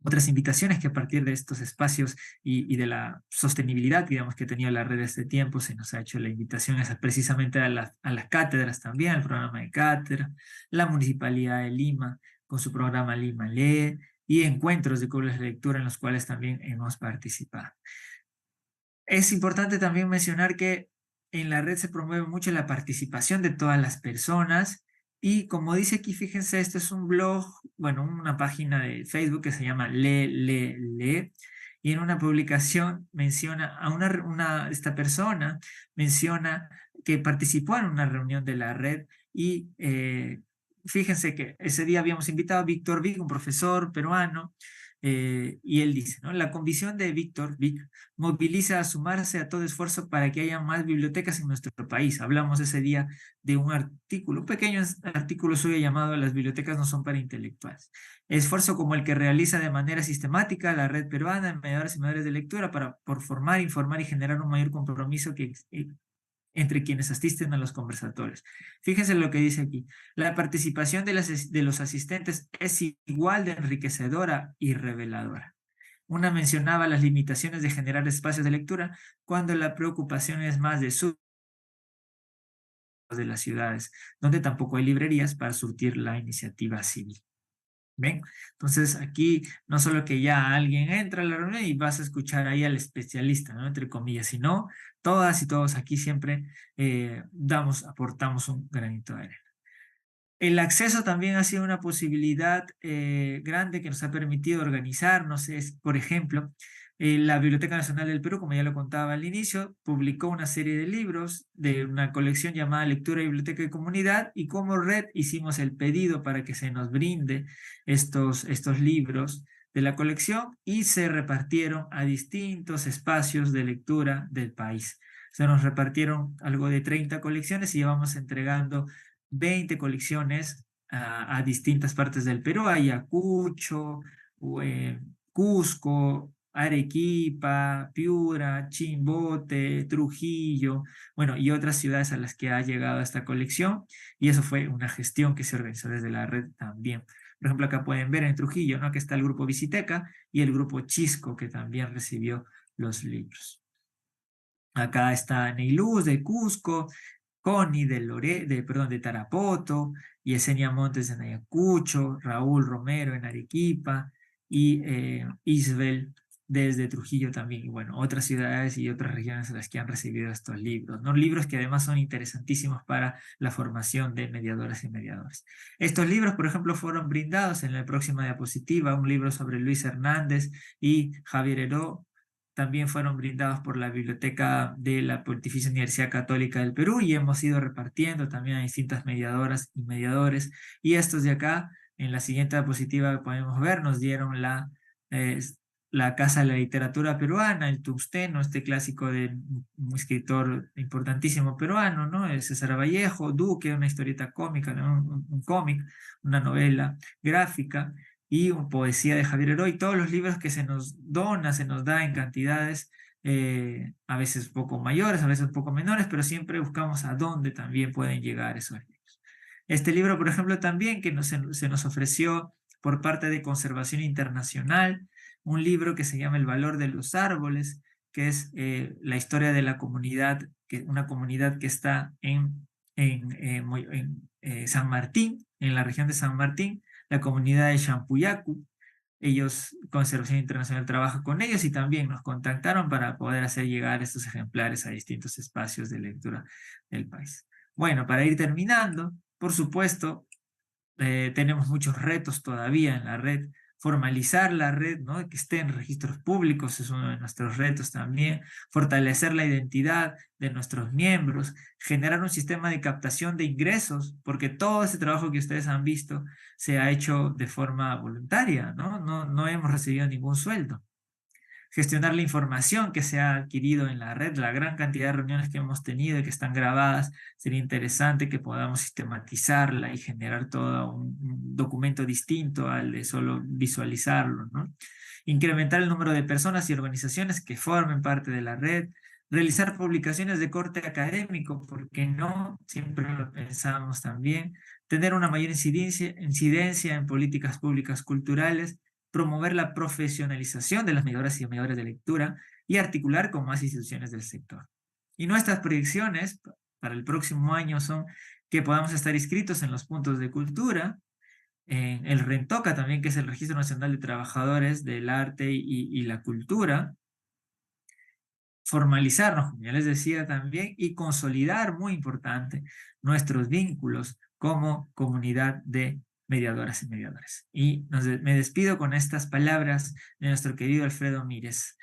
otras invitaciones que a partir de estos espacios y de la sostenibilidad, digamos, que ha tenido la red este tiempo, se nos ha hecho la invitación precisamente a las cátedras también, al programa de cátedra, la Municipalidad de Lima con su programa Lima Lee y encuentros de clubes de lectura en los cuales también hemos participado. Es importante también mencionar que en la red se promueve mucho la participación de todas las personas y como dice aquí, fíjense, este es un blog, bueno, una página de Facebook que se llama Lee, y en una publicación menciona a esta persona, menciona que participó en una reunión de la red y fíjense que ese día habíamos invitado a Víctor Vig, un profesor peruano, y él dice, ¿no? La convicción de Víctor Vig moviliza a sumarse a todo esfuerzo para que haya más bibliotecas en nuestro país. Hablamos ese día de un artículo, un pequeño artículo suyo llamado Las bibliotecas no son para intelectuales. Esfuerzo como el que realiza de manera sistemática la red peruana de mediadores y mediadores de lectura por formar, informar y generar un mayor compromiso entre quienes asisten a los conversatorios. Fíjense lo que dice aquí. La participación de los asistentes es igual de enriquecedora y reveladora. Una mencionaba las limitaciones de generar espacios de lectura cuando la preocupación es más de las ciudades, donde tampoco hay librerías para surtir la iniciativa civil. ¿Ven? Entonces aquí no solo que ya alguien entra a la reunión y vas a escuchar ahí al especialista, ¿no? Entre comillas, sino todas y todos aquí siempre aportamos un granito de arena. El acceso también ha sido una posibilidad grande que nos ha permitido organizarnos. Por ejemplo, la Biblioteca Nacional del Perú, como ya lo contaba al inicio, publicó una serie de libros de una colección llamada Lectura, Biblioteca y Comunidad, y como red hicimos el pedido para que se nos brinde estos libros de la colección y se repartieron a distintos espacios de lectura del país. Se nos repartieron algo de 30 colecciones y llevamos entregando 20 colecciones a distintas partes del Perú, Ayacucho, Cusco, Arequipa, Piura, Chimbote, Trujillo, bueno, y otras ciudades a las que ha llegado esta colección, y eso fue una gestión que se organizó desde la red también. Por ejemplo, acá pueden ver en Trujillo, ¿no? Que está el grupo Visiteca y el grupo Chisco, que también recibió los libros. Acá está Neiluz de Cusco, Connie de Tarapoto, Yesenia Montes en Ayacucho, Raúl Romero en Arequipa y Isbel desde Trujillo también. Y bueno, otras ciudades y otras regiones en las que han recibido estos libros, ¿no? Libros que además son interesantísimos para la formación de mediadoras y mediadores. Estos libros, por ejemplo, fueron brindados en la próxima diapositiva, un libro sobre Luis Hernández y Javier Heró, también fueron brindados por la Biblioteca de la Pontificia Universidad Católica del Perú y hemos ido repartiendo también a distintas mediadoras y mediadores. Y estos de acá, en la siguiente diapositiva que podemos ver, nos dieron la Casa de la Literatura Peruana, el Tungsteno, este clásico de un escritor importantísimo peruano, ¿no? César Vallejo, Duque, una historieta cómica, ¿no? Un cómic, una novela gráfica y poesía de Javier Heroy, todos los libros que se nos dona, se nos da en cantidades a veces un poco mayores, a veces un poco menores, pero siempre buscamos a dónde también pueden llegar esos libros. Este libro, por ejemplo, también que se nos ofreció por parte de Conservación Internacional, un libro que se llama El valor de los árboles, que es la historia de la comunidad, una comunidad que está en San Martín, en la región de San Martín, la comunidad de Champuyacu. Ellos, Conservación Internacional, trabaja con ellos y también nos contactaron para poder hacer llegar estos ejemplares a distintos espacios de lectura del país. Bueno, para ir terminando, por supuesto, tenemos muchos retos todavía en la red. Formalizar la red, ¿no? Que esté en registros públicos es uno de nuestros retos también. Fortalecer la identidad de nuestros miembros, generar un sistema de captación de ingresos, porque todo ese trabajo que ustedes han visto se ha hecho de forma voluntaria, ¿no? No hemos recibido ningún sueldo. Gestionar la información que se ha adquirido en la red, la gran cantidad de reuniones que hemos tenido y que están grabadas, sería interesante que podamos sistematizarla y generar todo un documento distinto al de solo visualizarlo, ¿no? Incrementar el número de personas y organizaciones que formen parte de la red, realizar publicaciones de corte académico, porque no, siempre lo pensamos también, tener una mayor incidencia en políticas públicas culturales, promover la profesionalización de las mediadoras y mediadores de lectura y articular con más instituciones del sector. Y nuestras proyecciones para el próximo año son que podamos estar inscritos en los puntos de cultura, en el RENTOCA también, que es el Registro Nacional de Trabajadores del Arte y la Cultura, formalizarnos, como ya les decía también, y consolidar, muy importante, nuestros vínculos como comunidad de mediadoras y mediadores. Y me despido con estas palabras de nuestro querido Alfredo Mírez.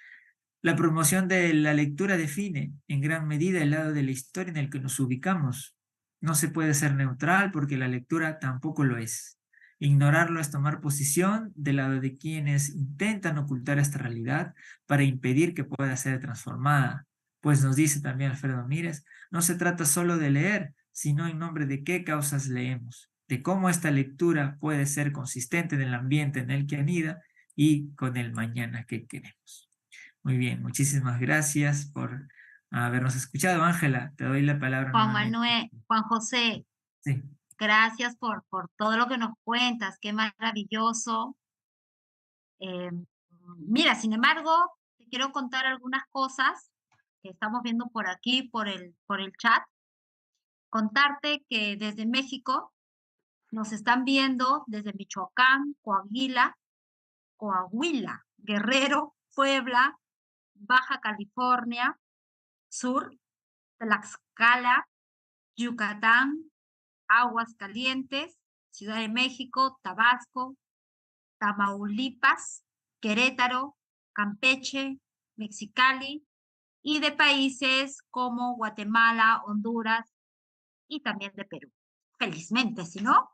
La promoción de la lectura define en gran medida el lado de la historia en el que nos ubicamos. No se puede ser neutral porque la lectura tampoco lo es. Ignorarlo es tomar posición del lado de quienes intentan ocultar esta realidad para impedir que pueda ser transformada. Pues nos dice también Alfredo Mírez, no se trata solo de leer, sino en nombre de qué causas leemos, de cómo esta lectura puede ser consistente en el ambiente en el que anida y con el mañana que queremos. Muy bien, muchísimas gracias por habernos escuchado. Ángela, te doy la palabra Juan nuevamente. Manuel, Juan José, Sí. gracias por todo lo que nos cuentas, qué maravilloso. Eh, Mira, sin embargo, te quiero contar algunas cosas que estamos viendo por aquí, por el chat. Contarte que desde México nos están viendo desde Michoacán, Coahuila, Guerrero, Puebla, Baja California Sur, Tlaxcala, Yucatán, Aguascalientes, Ciudad de México, Tabasco, Tamaulipas, Querétaro, Campeche, Mexicali y de países como Guatemala, Honduras y también de Perú. Felizmente, si no.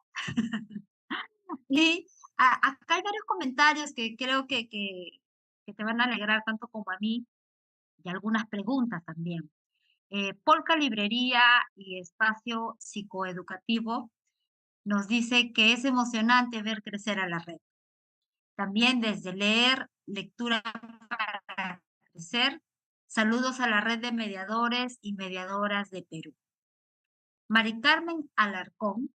Y acá hay varios comentarios que creo que te van a alegrar tanto como a mí y algunas preguntas también. Polka Librería y Espacio Psicoeducativo nos dice que es emocionante ver crecer a la red. También desde leer, lectura para crecer. Saludos a la red de mediadores y mediadoras de Perú. Mari Carmen Alarcón,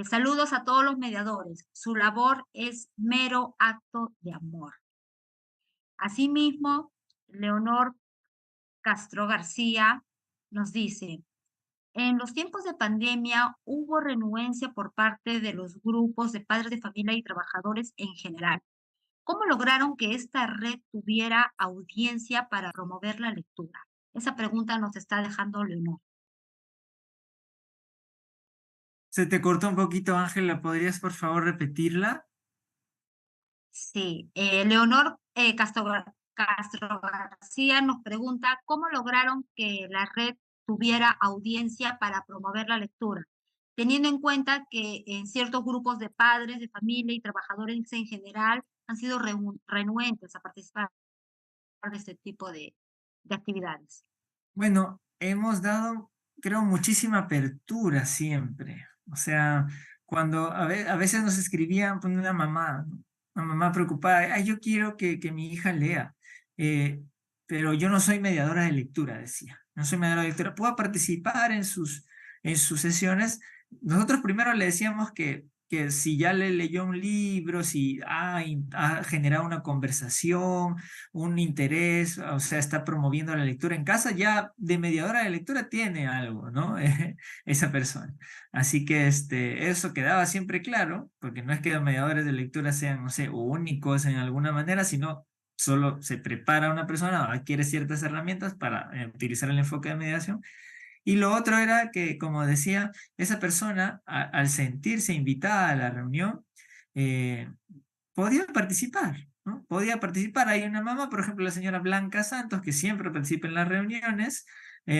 saludos a todos los mediadores. Su labor es mero acto de amor. Asimismo, Leonor Castro García nos dice, en los tiempos de pandemia hubo renuencia por parte de los grupos de padres de familia y trabajadores en general. ¿Cómo lograron que esta red tuviera audiencia para promover la lectura? Esa pregunta nos está dejando Leonor. Se te cortó un poquito, Ángela. ¿Podrías, por favor, repetirla? Sí, Leonor Castro García nos pregunta cómo lograron que la red tuviera audiencia para promover la lectura, teniendo en cuenta que en ciertos grupos de padres, de familia y trabajadores en general han sido renuentes a participar de este tipo de actividades. Bueno, hemos dado, creo, muchísima apertura siempre. O sea, cuando a veces nos escribían pues, una mamá, ¿no? Una mamá preocupada, ay, yo quiero que mi hija lea, eh, pero yo no soy mediadora de lectura, decía. No soy mediadora de lectura. ¿Puedo participar en sus sesiones? Nosotros primero le decíamos que si ya le leyó un libro, si ha generado una conversación, un interés, o sea, está promoviendo la lectura en casa, ya de mediadora de lectura tiene algo, ¿no? Esa persona. Así que eso quedaba siempre claro, porque no es que los mediadores de lectura sean, no sé, únicos en alguna manera, sino solo se prepara una persona, adquiere ciertas herramientas para utilizar el enfoque de mediación. Y lo otro era que, como decía, esa persona, al sentirse invitada a la reunión, eh, podía participar, ¿no? Podía participar. Hay una mamá, por ejemplo, la señora Blanca Santos, que siempre participa en las reuniones,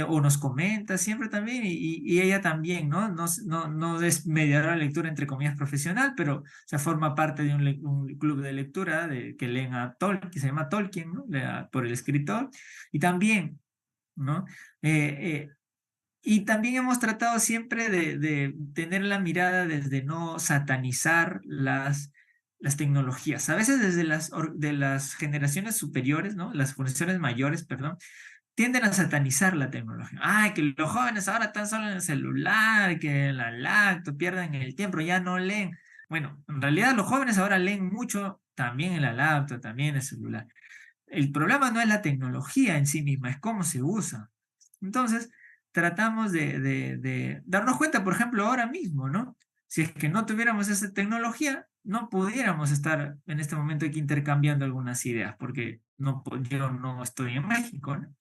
o nos comenta siempre también, y ella también, ¿no? No es mediadora de lectura, entre comillas, profesional, pero o sea, forma parte de un club de lectura que leen a Tolkien, que se llama Tolkien, ¿no? Por el escritor, y también, ¿no? Eh, eh, y también hemos tratado siempre de tener la mirada desde no satanizar las tecnologías. A veces desde de las generaciones superiores, ¿no? Las generaciones mayores, perdón, tienden a satanizar la tecnología. Ay, que los jóvenes ahora están solo en el celular, que en la lacto, pierden el tiempo, ya no leen. Bueno, en realidad los jóvenes ahora leen mucho también en la lacto, también en el celular. El problema no es la tecnología en sí misma, es cómo se usa. Entonces, tratamos de darnos cuenta, por ejemplo, ahora mismo, ¿no? Si es que no tuviéramos esa tecnología, no pudiéramos estar en este momento aquí intercambiando algunas ideas, porque yo no estoy en México, ¿no?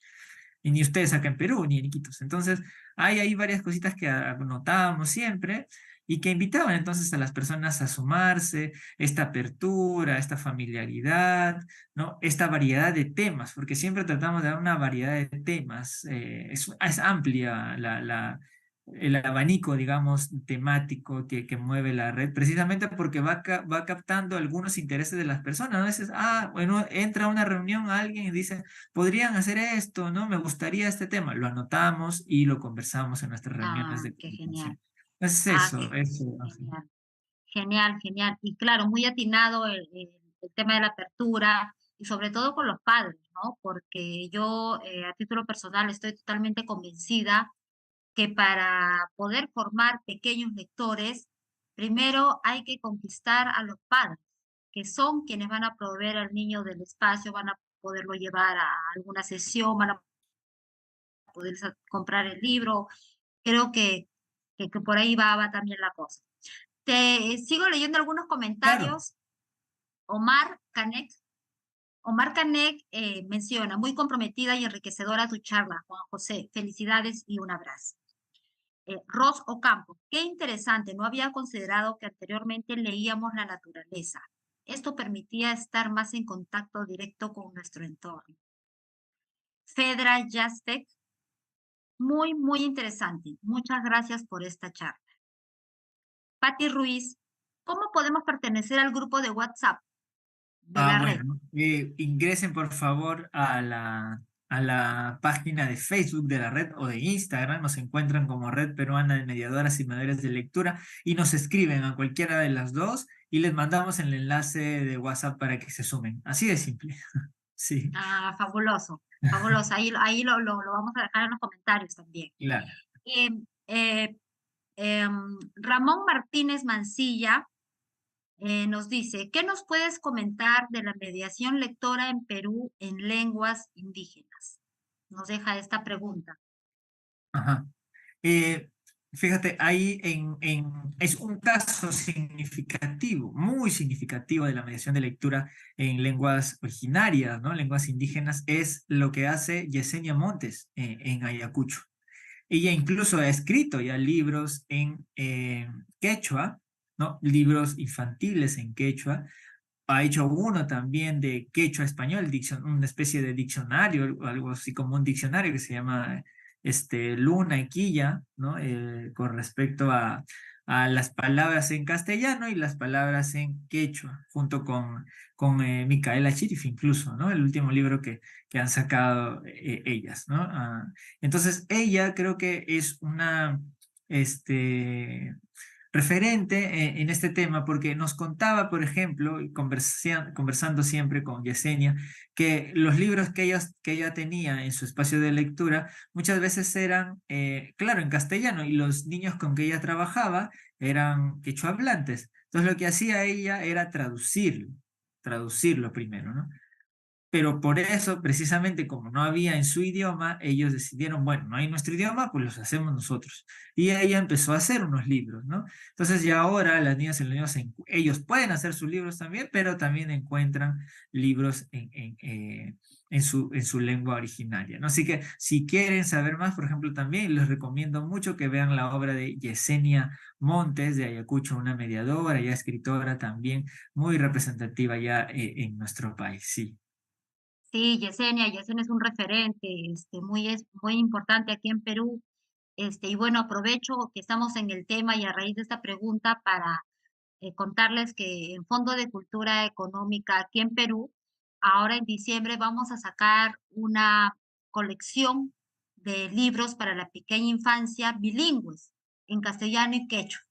Y ni ustedes acá en Perú, ni en Iquitos. Entonces, hay ahí varias cositas que anotábamos siempre y que invitaban entonces a las personas a sumarse, esta apertura, esta familiaridad, ¿no? Esta variedad de temas, porque siempre tratamos de dar una variedad de temas. Es amplia el abanico, digamos, temático que mueve la red, precisamente porque va captando algunos intereses de las personas. A veces, bueno, entra a una reunión alguien y dice, podrían hacer esto, ¿no? Me gustaría este tema. Lo anotamos y lo conversamos en nuestras reuniones Ah, de qué genial. comunicación. Es Ah, eso, eso. Ángel. genial. Genial, genial. Y claro, muy atinado el tema de la apertura y sobre todo con los padres, ¿no? Porque yo, a título personal, estoy totalmente convencida que para poder formar pequeños lectores, primero hay que conquistar a los padres, que son quienes van a proveer al niño del espacio, van a poderlo llevar a alguna sesión, van a poder comprar el libro. Creo que por ahí va también la cosa. Te sigo leyendo algunos Claro. comentarios. Omar Canek. Omar Canek menciona, muy comprometida y enriquecedora tu charla, Juan José. Felicidades y un abrazo. Ross Ocampo, qué interesante, no había considerado que anteriormente leíamos la naturaleza. Esto permitía estar más en contacto directo con nuestro entorno. Fedra Jastek, muy interesante. Muchas gracias por esta charla. Patti Ruiz, ¿cómo podemos pertenecer al grupo de WhatsApp de Ah, la red? bueno, ingresen por favor a la página de Facebook de la red o de Instagram, nos encuentran como Red Peruana de Mediadoras y Mediadores de Lectura y nos escriben a cualquiera de las dos y les mandamos el enlace de WhatsApp para que se sumen. Así de simple. Sí, Ah, fabuloso, fabuloso. Ahí lo vamos a dejar en los comentarios también. claro. Em, eh, Ramón Martínez Mancilla nos dice, ¿qué nos puedes comentar de la mediación lectora en Perú en lenguas indígenas? Nos deja esta pregunta. Ajá. Eh, Fíjate, ahí es un caso significativo, muy significativo de la mediación de lectura en lenguas originarias, ¿no? Lenguas indígenas, es lo que hace Yesenia Montes en Ayacucho. Ella incluso ha escrito ya libros en quechua, ¿no? Libros infantiles en quechua. Ha hecho uno también de quechua español, una especie de diccionario, algo así como un diccionario que se llama Luna y Quilla, ¿no? Con respecto a las palabras en castellano y las palabras en quechua, junto con Micaela Chirif incluso, ¿no? El último libro que han sacado ellas, ¿no? Entonces, ella creo que es una este, referente en este tema porque nos contaba, por ejemplo, y conversando siempre con Yesenia, que los libros que ella tenía en su espacio de lectura muchas veces eran, claro, en castellano y los niños con que ella trabajaba eran quechua hablantes. Entonces lo que hacía ella era traducirlo primero, ¿no? Pero por eso, precisamente como no había en su idioma, ellos decidieron, bueno, no hay nuestro idioma, pues los hacemos nosotros. Y ella empezó a hacer unos libros, ¿no? Entonces ya ahora las niñas y los niños, ellos pueden hacer sus libros también, pero también encuentran libros en su lengua originaria, ¿no? Así que si quieren saber más, por ejemplo, también les recomiendo mucho que vean la obra de Yesenia Montes de Ayacucho, una mediadora, ya escritora también, muy representativa ya en nuestro país, sí. Sí, Yesenia es un referente, es muy importante aquí en Perú. Y bueno, aprovecho que estamos en el tema y a raíz de esta pregunta para contarles que en Fondo de Cultura Económica aquí en Perú, ahora en diciembre vamos a sacar una colección de libros para la pequeña infancia bilingües en castellano y quechua.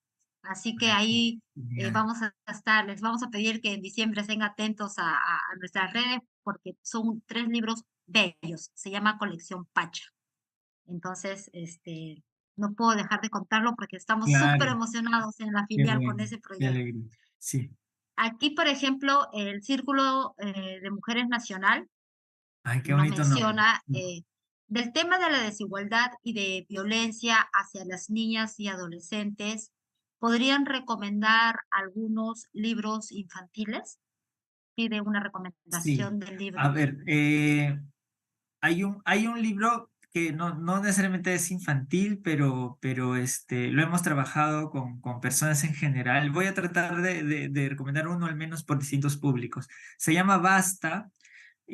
Así que ahí Genial. vamos a estar, les vamos a pedir que en diciembre estén atentos a nuestras redes porque son 3 libros bellos. Se llama Colección Pacha. Entonces, no puedo dejar de contarlo porque estamos súper Claro, emocionados en la qué filial con bueno, ese qué proyecto. alegría. Sí. Aquí, por ejemplo, el Círculo de Mujeres Nacional Ay, qué nos bonito nombre. menciona Sí. del tema de la desigualdad y de violencia hacia las niñas y adolescentes. ¿Podrían recomendar algunos libros infantiles? Pide una Sí. recomendación del A libro. ver, hay un libro que no necesariamente es infantil, pero lo hemos trabajado con personas en general. Voy a tratar de recomendar uno al menos por distintos públicos. Se llama Basta.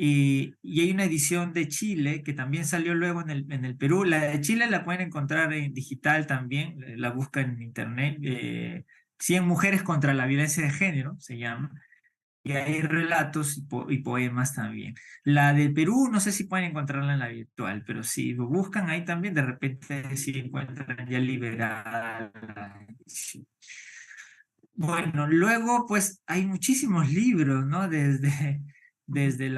Y hay una edición de Chile que también salió luego en el Perú. La de Chile la pueden encontrar en digital también, la buscan en internet. 100 mujeres contra la violencia de género se llama. Y hay relatos y poemas también. La de Perú, no sé si pueden encontrarla en la virtual, pero si lo buscan ahí también, de repente si encuentran ya liberada la edición. Bueno, luego pues hay muchísimos libros, ¿no? Desde desde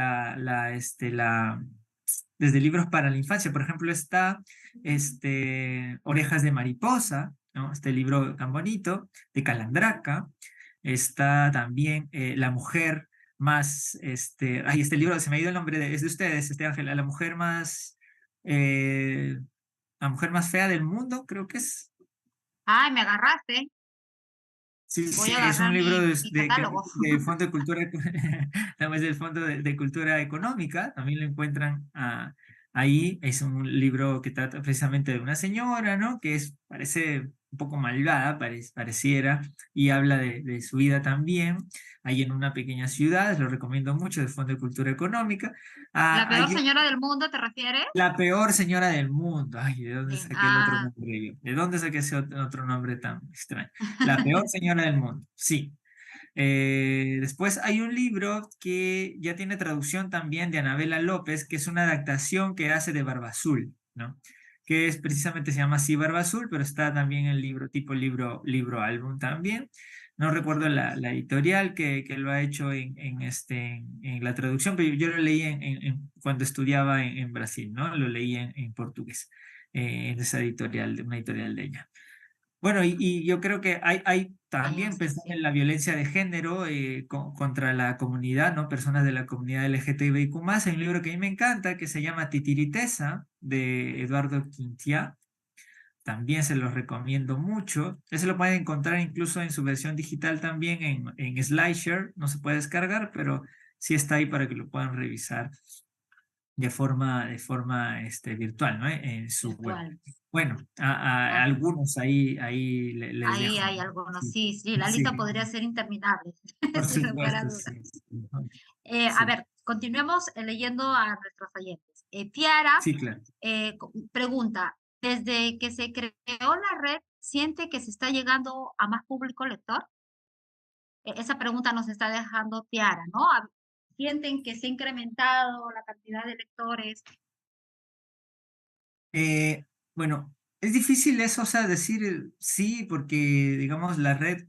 desde libros para la infancia. Por ejemplo, está Orejas de Mariposa, ¿no? Este libro tan bonito, de Calandraca. Está también La mujer más, este libro, se me ha ido el nombre, es de ustedes, Ángela, eh, la mujer más fea del mundo, creo que es. Ay, me agarraste. Sí, Voy sí, a es un agarrar libro mi catálogo. de Fondo de Cultura, también del Fondo de Cultura Económica, también lo encuentran ahí. Es un libro que trata precisamente de una señora, ¿no? Que parece un poco malvada, pareciera, y habla de su vida también, ahí en una pequeña ciudad, lo recomiendo mucho, del Fondo de Cultura Económica. ¿La peor Hay señora del mundo te refieres? La peor señora del mundo. Ay, ¿de dónde Sí. saqué el otro Ah, nombre yo? ¿De dónde saqué ese otro nombre tan extraño? La peor señora del mundo, sí. Después hay un libro que ya tiene traducción también de Anabela López, que es una adaptación que hace de Barba Azul, ¿no? Que es precisamente, se llama así Barba Azul, pero está también el libro, tipo libro álbum también. No recuerdo la editorial que lo ha hecho en la traducción, pero yo lo leí cuando estudiaba en Brasil, ¿no? Lo leí en portugués, en esa editorial, de una editorial de ella. Bueno, y yo creo que hay ay, también sí, pensando sí. en la violencia de género contra la comunidad, ¿no? Personas de la comunidad LGTBIQ+. Hay un libro que a mí me encanta que se llama Titiritesa, de Eduardo Quintiá. También se los recomiendo mucho. Ese lo pueden encontrar incluso en su versión digital también en SlideShare. No se puede descargar, pero sí está ahí para que lo puedan revisar de forma virtual, ¿no? En su web. Virtual. Bueno, a Ah, algunos ahí les ahí dejo, hay ¿no? algunos, Sí, sí, sí, la sí, lista podría ser interminable, por sin lugar a supuesto, dudas. sí. Sí, A sí, ver, continuemos leyendo a nuestros oyentes. Tiara sí, claro. pregunta, ¿desde que se creó la red, siente que se está llegando a más público lector? Esa pregunta nos está dejando Tiara, ¿no? ¿Sienten que se ha incrementado la cantidad de lectores? Bueno, es difícil eso, o sea, decir sí, porque, digamos, la red,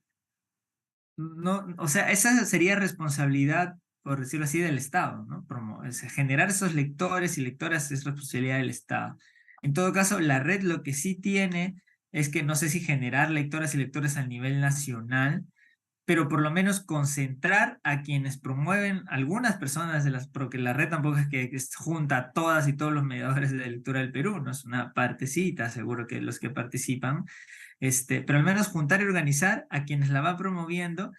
no, o sea, esa sería responsabilidad, por decirlo así, del Estado, ¿no? Generar esos lectores y lectoras es responsabilidad del Estado. En todo caso, la red lo que sí tiene es que no sé si generar lectoras y lectores a nivel nacional, pero por lo menos concentrar a quienes promueven algunas personas porque la red tampoco es que junta a todas y todos los mediadores de lectura del Perú, no es una partecita, seguro que los que participan, pero al menos juntar y organizar a quienes la van promoviendo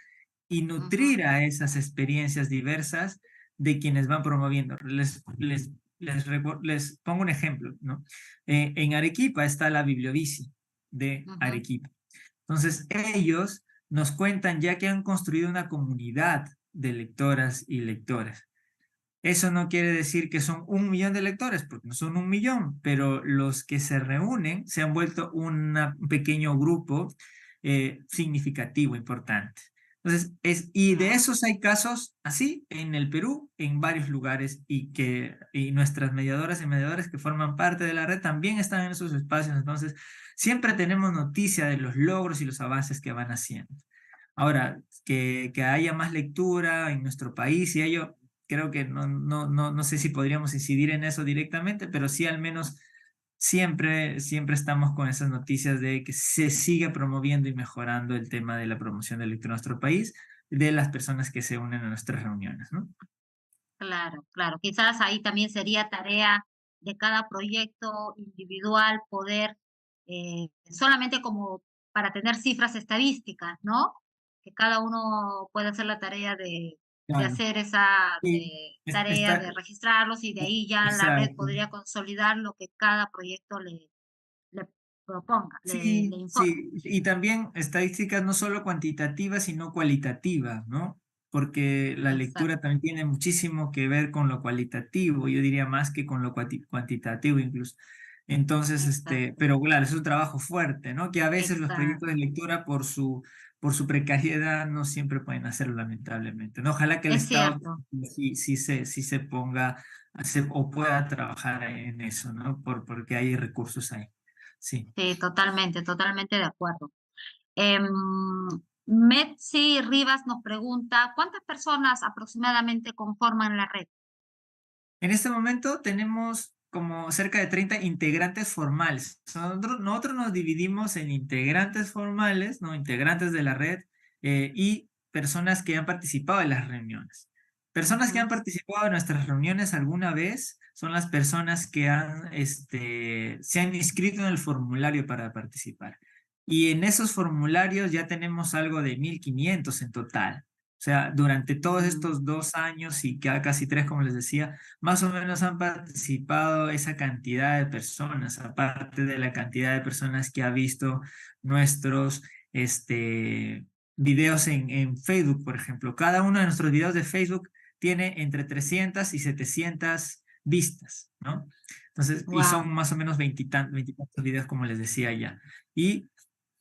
y Ujú, nutrir a esas experiencias diversas de quienes van promoviendo. Les pongo un ejemplo, ¿no? En Arequipa está la Bibliobici de ujú. Arequipa. Entonces, ellos nos cuentan ya que han construido una comunidad de lectoras y lectores. Eso no quiere decir que son 1 millón de lectores, porque no son 1 millón, pero los que se reúnen se han vuelto un pequeño grupo significativo, importante. Entonces, y de Claro. esos hay casos así en el Perú, en varios lugares, y nuestras mediadoras y mediadores que forman parte de la red también están en esos espacios. Entonces, siempre tenemos noticia de los logros y los avances que van haciendo. Ahora, que haya más lectura en nuestro país y ello, creo que no sé si podríamos incidir en eso directamente, pero sí al menos siempre estamos con esas noticias de que se sigue promoviendo y mejorando el tema de la promoción de lectura en nuestro país, de las personas que se unen a nuestras reuniones, ¿no? Claro, claro. Quizás ahí también sería tarea de cada proyecto individual poder, solamente como para tener cifras estadísticas, ¿no? Que cada uno pueda hacer la tarea de Claro. hacer esa Y tarea de está, registrarlos y de ahí ya la red exacto. podría consolidar lo que cada proyecto le proponga, le Sí, informe. sí, y también estadísticas no solo cuantitativas, sino cualitativas, ¿no? Porque la lectura Exacto, también tiene muchísimo que ver con lo cualitativo, yo diría más que con lo cuantitativo incluso. Entonces, exacto, pero claro, es un trabajo fuerte, ¿no? Que a veces los proyectos de exacto. lectura por su precariedad no siempre pueden hacerlo, lamentablemente, ¿no? Ojalá que el Es Estado cierto. sí se ponga o pueda trabajar en eso, ¿no? Porque hay recursos ahí. Sí. Sí, totalmente, totalmente de acuerdo. Em, Metsi Rivas nos pregunta, ¿cuántas personas aproximadamente conforman la red? En este momento tenemos como cerca de 30 integrantes formales. Nosotros nos dividimos en integrantes formales, ¿no? Integrantes de la red y personas que han participado en las reuniones. Personas que han Ujú. participado en nuestras reuniones alguna vez son las personas que se han inscrito en el formulario para participar. Y en esos formularios ya tenemos algo de 1.500 en total. O sea, durante todos Mm, estos 2 años y ya casi tres, como les decía, más o menos han participado esa cantidad de personas, aparte de la cantidad de personas que ha visto nuestros videos en Facebook, por ejemplo. Cada uno de nuestros videos de Facebook tiene entre 300 y 700 vistas, ¿no? Entonces, y son wow, más o menos veintitantos videos, como les decía ya. Y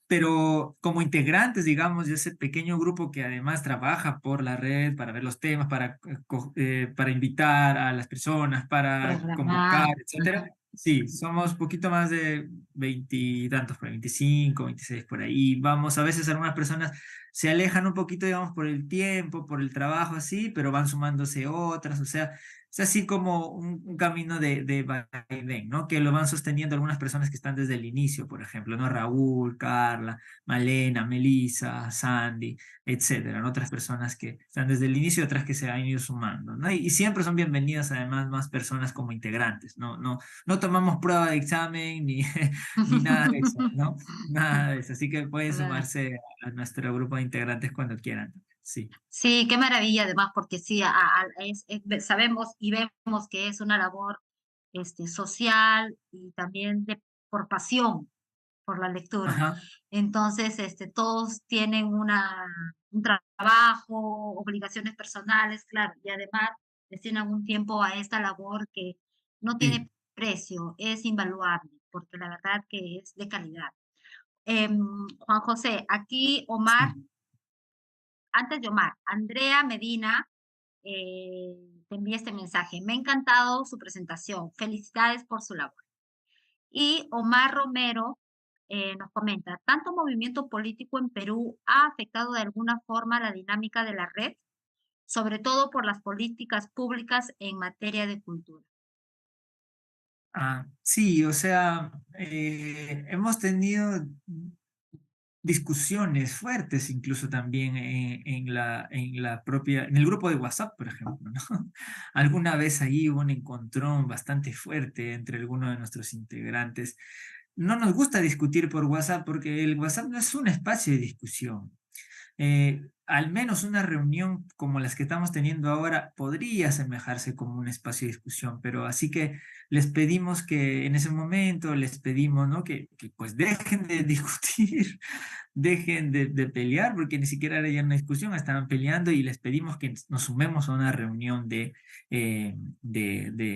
pero como integrantes, digamos, de ese pequeño grupo que además trabaja por la red para ver los temas, para invitar a las personas, para convocar, programar. etcétera. Sí, somos poquito más de veintitantos, por ahí, 25, 26 por ahí. Vamos, a veces algunas personas se alejan un poquito, digamos, por el tiempo, por el trabajo, así, pero van sumándose otras, o sea, es así como un camino de vaivén, ¿no? Que lo van sosteniendo algunas personas que están desde el inicio, por ejemplo, ¿no? Raúl, Carla, Malena, Melissa, Sandy, etcétera, ¿no? Otras personas que están desde el inicio y otras que se han ido sumando, ¿no? Y siempre son bienvenidas además más personas como integrantes, ¿no? No tomamos prueba de examen ni nada de eso, ¿no? Nada de eso. Así que pueden Claro. sumarse a nuestro grupo de integrantes cuando quieran. Sí. Sí, qué maravilla además, porque sí, sabemos y vemos que es una labor social y también por pasión por la lectura. Ajá. Entonces, todos tienen un trabajo, obligaciones personales, claro, y además destinan un tiempo a esta labor que no Sí. tiene precio, es invaluable, porque la verdad que es de calidad. Juan José, aquí Omar, Sí. antes de Omar, Andrea Medina te envía este mensaje. Me ha encantado su presentación. Felicidades por su labor. Y Omar Romero nos comenta, ¿tanto movimiento político en Perú ha afectado de alguna forma la dinámica de la red, sobre todo por las políticas públicas en materia de cultura? Sí, o sea, hemos tenido discusiones fuertes incluso también en el grupo de WhatsApp, por ejemplo, ¿no? Alguna vez ahí hubo un encontrón bastante fuerte entre algunos de nuestros integrantes. No nos gusta discutir por WhatsApp porque el WhatsApp no es un espacio de discusión. Al menos una reunión como las que estamos teniendo ahora podría asemejarse como un espacio de discusión, pero así que les pedimos que en ese momento, les pedimos, ¿no? Que pues dejen de discutir, dejen de pelear, porque ni siquiera era ya una discusión, estaban peleando y les pedimos que nos sumemos a una reunión de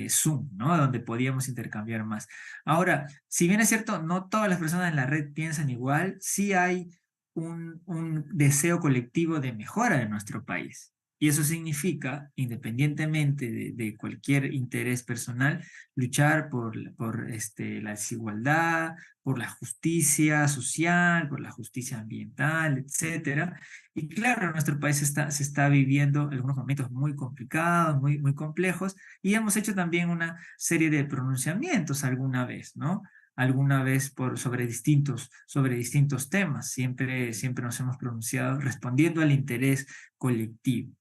Zoom, ¿no? Donde podíamos intercambiar más. Ahora, si bien es cierto, no todas las personas en la red piensan igual, sí hay un deseo colectivo de mejora de nuestro país. Y eso significa, independientemente de cualquier interés personal, luchar por la desigualdad, por la justicia social, por la justicia ambiental, etcétera. Y claro, nuestro país se está viviendo algunos momentos muy complicados, muy complejos, y hemos hecho también una serie de pronunciamientos alguna vez, ¿no? Alguna vez sobre distintos temas. Siempre nos hemos pronunciado respondiendo al interés colectivo.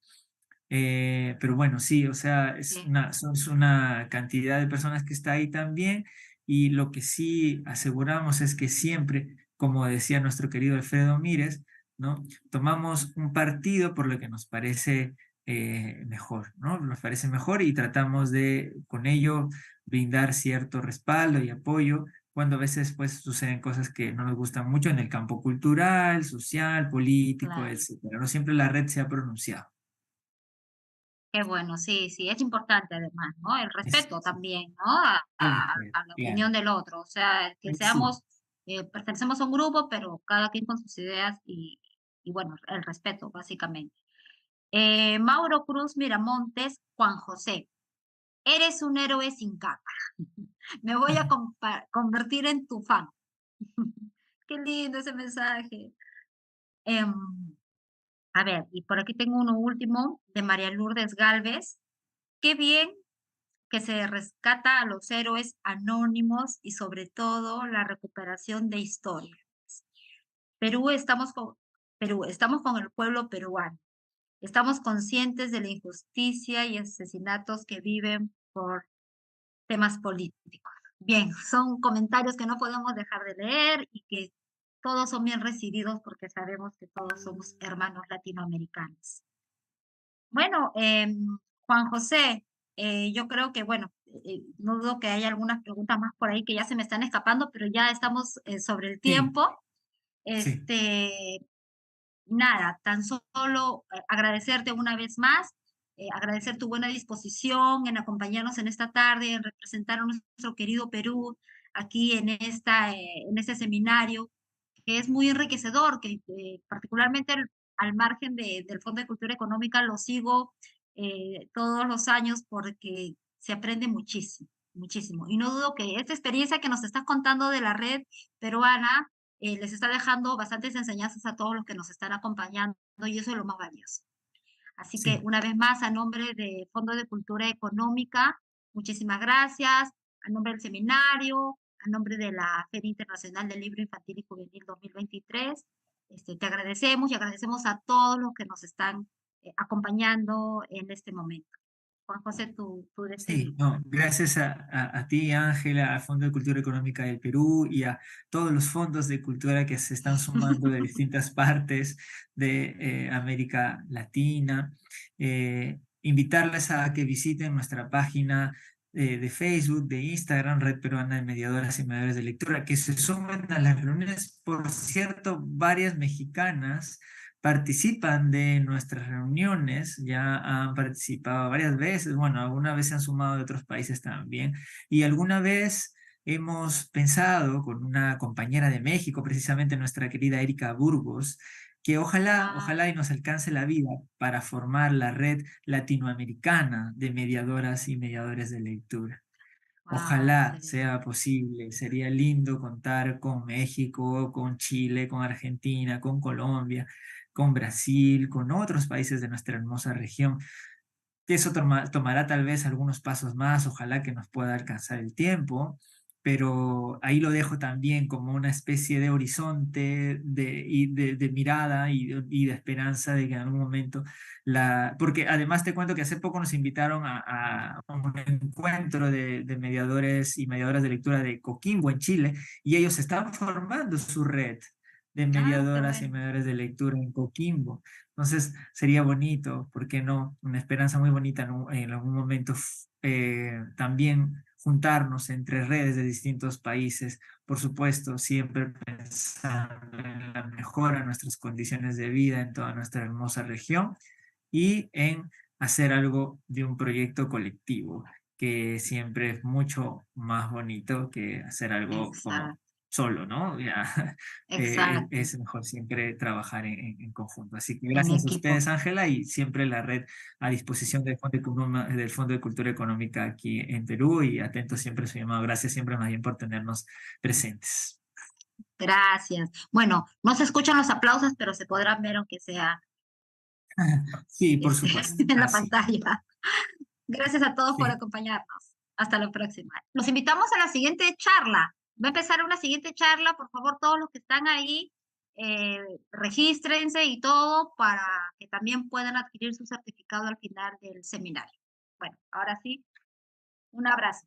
Pero bueno, sí, o sea, Sí, es una cantidad de personas que está ahí también y lo que sí aseguramos es que siempre, como decía nuestro querido Alfredo Mírez, ¿no? Tomamos un partido por lo que nos parece mejor, ¿no? Nos parece mejor y tratamos de con ello brindar cierto respaldo y apoyo cuando a veces pues suceden cosas que no nos gustan mucho en el campo cultural, social, político, claro. etcétera. No siempre la red se ha pronunciado. Qué bueno, sí, sí, es importante además, ¿no? El Es- respeto también, ¿no? A la Claro. opinión del otro, o sea, que Sí. pertenecemos a un grupo, pero cada quien con sus ideas y bueno, el respeto, básicamente. Mauro Cruz Miramontes, Juan José, eres un héroe sin capa. Me voy a convertir en tu fan. Qué lindo ese mensaje. Em, a ver, y por aquí tengo uno último de María Lourdes Galvez. Qué bien que se rescata a los héroes anónimos y sobre todo la recuperación de historia. Perú estamos con, Perú, estamos con el pueblo peruano. Estamos conscientes de la injusticia y asesinatos que viven por temas políticos. Bien, son comentarios que no podemos dejar de leer y que todos son bien recibidos porque sabemos que todos somos hermanos latinoamericanos. Bueno, Juan José, yo creo que, bueno, no dudo que haya algunas preguntas más por ahí que ya se me están escapando, pero ya estamos sobre el Sí, tiempo. sí. Este, nada, tan solo agradecerte una vez más, agradecer tu buena disposición en acompañarnos en esta tarde, en representar a nuestro querido Perú aquí en este seminario, que es muy enriquecedor, que particularmente al margen del Fondo de Cultura Económica lo sigo todos los años porque se aprende muchísimo, muchísimo. Y no dudo que esta experiencia que nos estás contando de la red peruana les está dejando bastantes enseñanzas a todos los que nos están acompañando y eso es lo más valioso. Así que Sí. una vez más, a nombre del Fondo de Cultura Económica, muchísimas gracias, a nombre del seminario, a nombre de la Feria Internacional del Libro Infantil y Juvenil 2023, te agradecemos y agradecemos a todos los que nos están acompañando en este momento. Juan José, tu Sí, despedida. no, gracias a ti, Ángela, al Fondo de Cultura Económica del Perú y a todos los fondos de cultura que se están sumando de distintas partes de América Latina. Invitarles a que visiten nuestra página de Facebook, de Instagram, Red Peruana de Mediadoras y Mediadores de Lectura, que se sumen a las reuniones. Por cierto, varias mexicanas participan de nuestras reuniones, ya han participado varias veces, bueno, alguna vez se han sumado de otros países también, y alguna vez hemos pensado con una compañera de México, precisamente nuestra querida Erika Burgos, que Wow, ojalá y nos alcance la vida para formar la red latinoamericana de mediadoras y mediadores de lectura. wow, Ojalá excelente. sea posible, sería lindo contar con México, con Chile, con Argentina, con Colombia, con Brasil, con otros países de nuestra hermosa región, que eso tomará tal vez algunos pasos más, ojalá que nos pueda alcanzar el tiempo, pero ahí lo dejo también como una especie de horizonte de mirada y de esperanza de que en algún momento porque además te cuento que hace poco nos invitaron a un encuentro de mediadores y mediadoras de lectura de Coquimbo en Chile y ellos están formando su red de Ah, qué mediadoras y bueno. mediadores de lectura en Coquimbo. Entonces sería bonito, ¿por qué no? Una esperanza muy bonita en algún momento también juntarnos entre redes de distintos países, por supuesto, siempre pensando en la mejora de nuestras condiciones de vida en toda nuestra hermosa región y en hacer algo de un proyecto colectivo, que siempre es mucho más bonito que hacer algo como Exacto, solo, ¿no? Ya, exacto. es mejor siempre trabajar en conjunto. Así que En gracias a equipo. ustedes, Ángela, y siempre la red a disposición del Fondo de Cultura Económica aquí en Perú y atento siempre a su llamado. Gracias siempre más bien por tenernos presentes. Gracias. Bueno, no se escuchan los aplausos, pero se podrán ver aunque sea Sí, por este, supuesto. en la Así. pantalla. Gracias a todos por Sí. acompañarnos. Hasta la próxima. Los invitamos a la siguiente charla. Va a empezar una siguiente charla. Por favor, todos los que están ahí, regístrense y todo para que también puedan adquirir su certificado al final del seminario. Bueno, ahora sí, un abrazo.